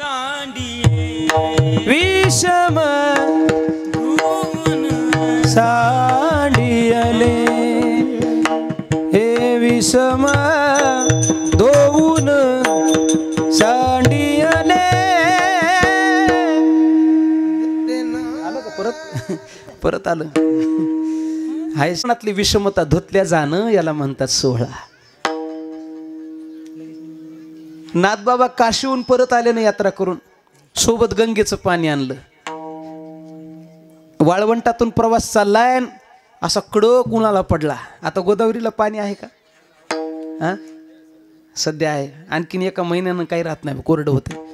Speaker 3: तांडिये
Speaker 2: विषम
Speaker 3: धुवन
Speaker 2: सांडियले हे विषम धोऊन सांडियले. आलं का परत आलं. हायसनातली विषमता धुतल्या जाणं याला म्हणतात सोहळा. नाथबाबा काशीहून परत आले ना यात्रा करून, सोबत गंगेचं पाणी आणलं. वाळवंटातून प्रवास चाललाय, असा कडक उन्हाला पडला. आता गोदावरीला पाणी आहे का? हा सध्या आहे, आणखीन एका महिन्यानं काही राहत नाही, कोरडं होतं.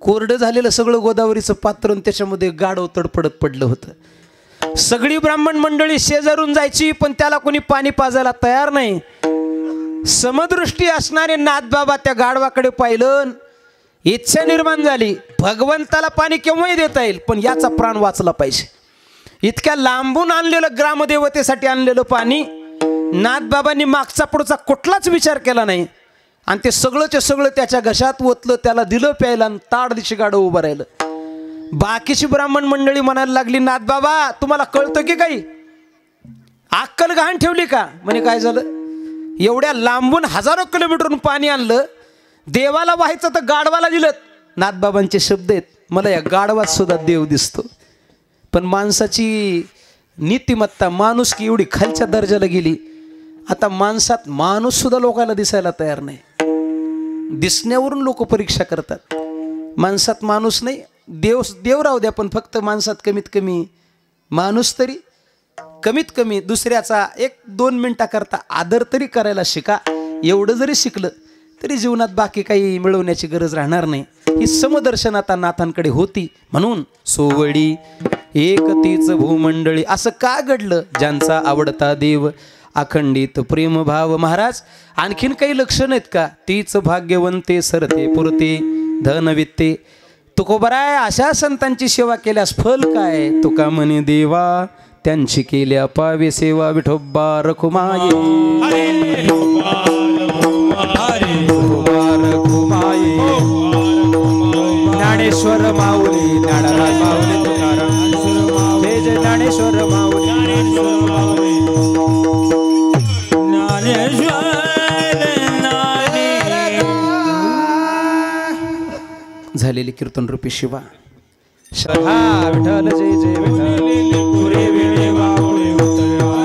Speaker 2: कोरडं झालेलं सगळं गोदावरीचं पात्र त्याच्यामध्ये गाढव तडफडत पडलं होतं. सगळी ब्राह्मण मंडळी शेजारून जायची, पण त्याला कोणी पाणी पाजायला तयार नाही. समदृष्टी असणारे नाथबाबा त्या गाढवाकडे पाहिलं, इच्छा निर्माण झाली, भगवंताला पाणी केव्हाही देता येईल, पण याचा प्राण वाचला पाहिजे. इतक्या लांबून आणलेलं, ग्रामदेवतेसाठी आणलेलं पाणी नाथबाबांनी मागचा पुढचा कुठलाच विचार केला नाही, आणि ते सगळंचे सगळं त्याच्या घशात ओतलं, त्याला दिलं प्यायला, आणि ताड दिशी गाडं उभं राहिलं. बाकीची ब्राह्मण मंडळी म्हणायला लागली, नाथबाबा तुम्हाला कळतं की काही, अक्कल गहाण ठेवली का? म्हणे काय झालं? एवढ्या लांबून हजारो किलोमीटरहून पाणी आणलं, देवाला व्हायचं तर गाढवाला दिलं. नाथबाबांचे शब्द आहेत, मला या गाढवात सुद्धा देव दिसतो. पण माणसाची नीतिमत्ता, माणुसकी एवढी खालच्या दर्जाला गेली. आता माणसात माणूस सुद्धा लोकांना दिसायला तयार नाही. दिसण्यावरून लोक परीक्षा करतात. माणसात माणूस नाही, देव राहू द्या, पण फक्त माणसात कमीत कमी माणूस तरी, कमीत कमी दुसऱ्याचा 1-2 मिनिटाकरता आदर तरी करायला शिका. एवढं जरी शिकलं तरी जीवनात बाकी काही मिळवण्याची गरज राहणार नाही. ही समदर्शन आता नाथांकडे होती. म्हणून सोवडी एकतीच भूमंडळी, असं का घडलं? ज्यांचा आवडता देव अखंडित प्रेम भाव. महाराज आणखीन काही लक्षण आहेत का? तीच भाग्यवंते सरते पुरते धनवित्ते. तुकोबराय, अशा संतांची सेवा केल्यास फल काय? तुका म्हणे देवा त्यांची केल्या पावे सेवा. विठोबा रखुमाये
Speaker 1: ज्ञानेश्वर माऊली, ज्ञानराज माऊली तुकाराम, जय जय ज्ञानेश्वर माऊली.
Speaker 2: झालेली कीर्तन रूपी शिवा.
Speaker 1: हा विठ्ठल जय जय विठ्ठल. पुरे वेळे वावळे उतरवा,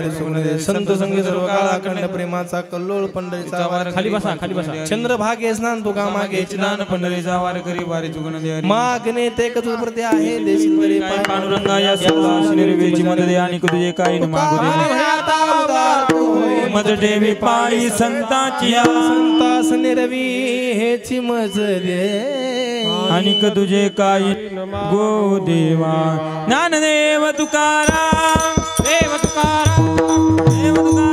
Speaker 3: वारी सुगुण दे संत संगी सर्व काळा अखंड प्रेमाचा कल्लोळ पंढरीचा वार
Speaker 1: खाली बसा
Speaker 3: चंद्रभागे स्नान तुका मागे
Speaker 1: स्नान पंढरीचा वार करी वारी सुगुण दे
Speaker 3: मागणे ते कच प्रती आहे देशील तरी पाय
Speaker 1: पांडुरंगा या सर्व निर्वेची मद दे आणि तुझे काही न मागू दे मद ठेवी पायी संताची
Speaker 3: संतास निरवी हेची मज दे
Speaker 1: आणि तुझे काही गो देवा ज्ञानदेव तुकाराम देव तुकाराम देव तुकाराम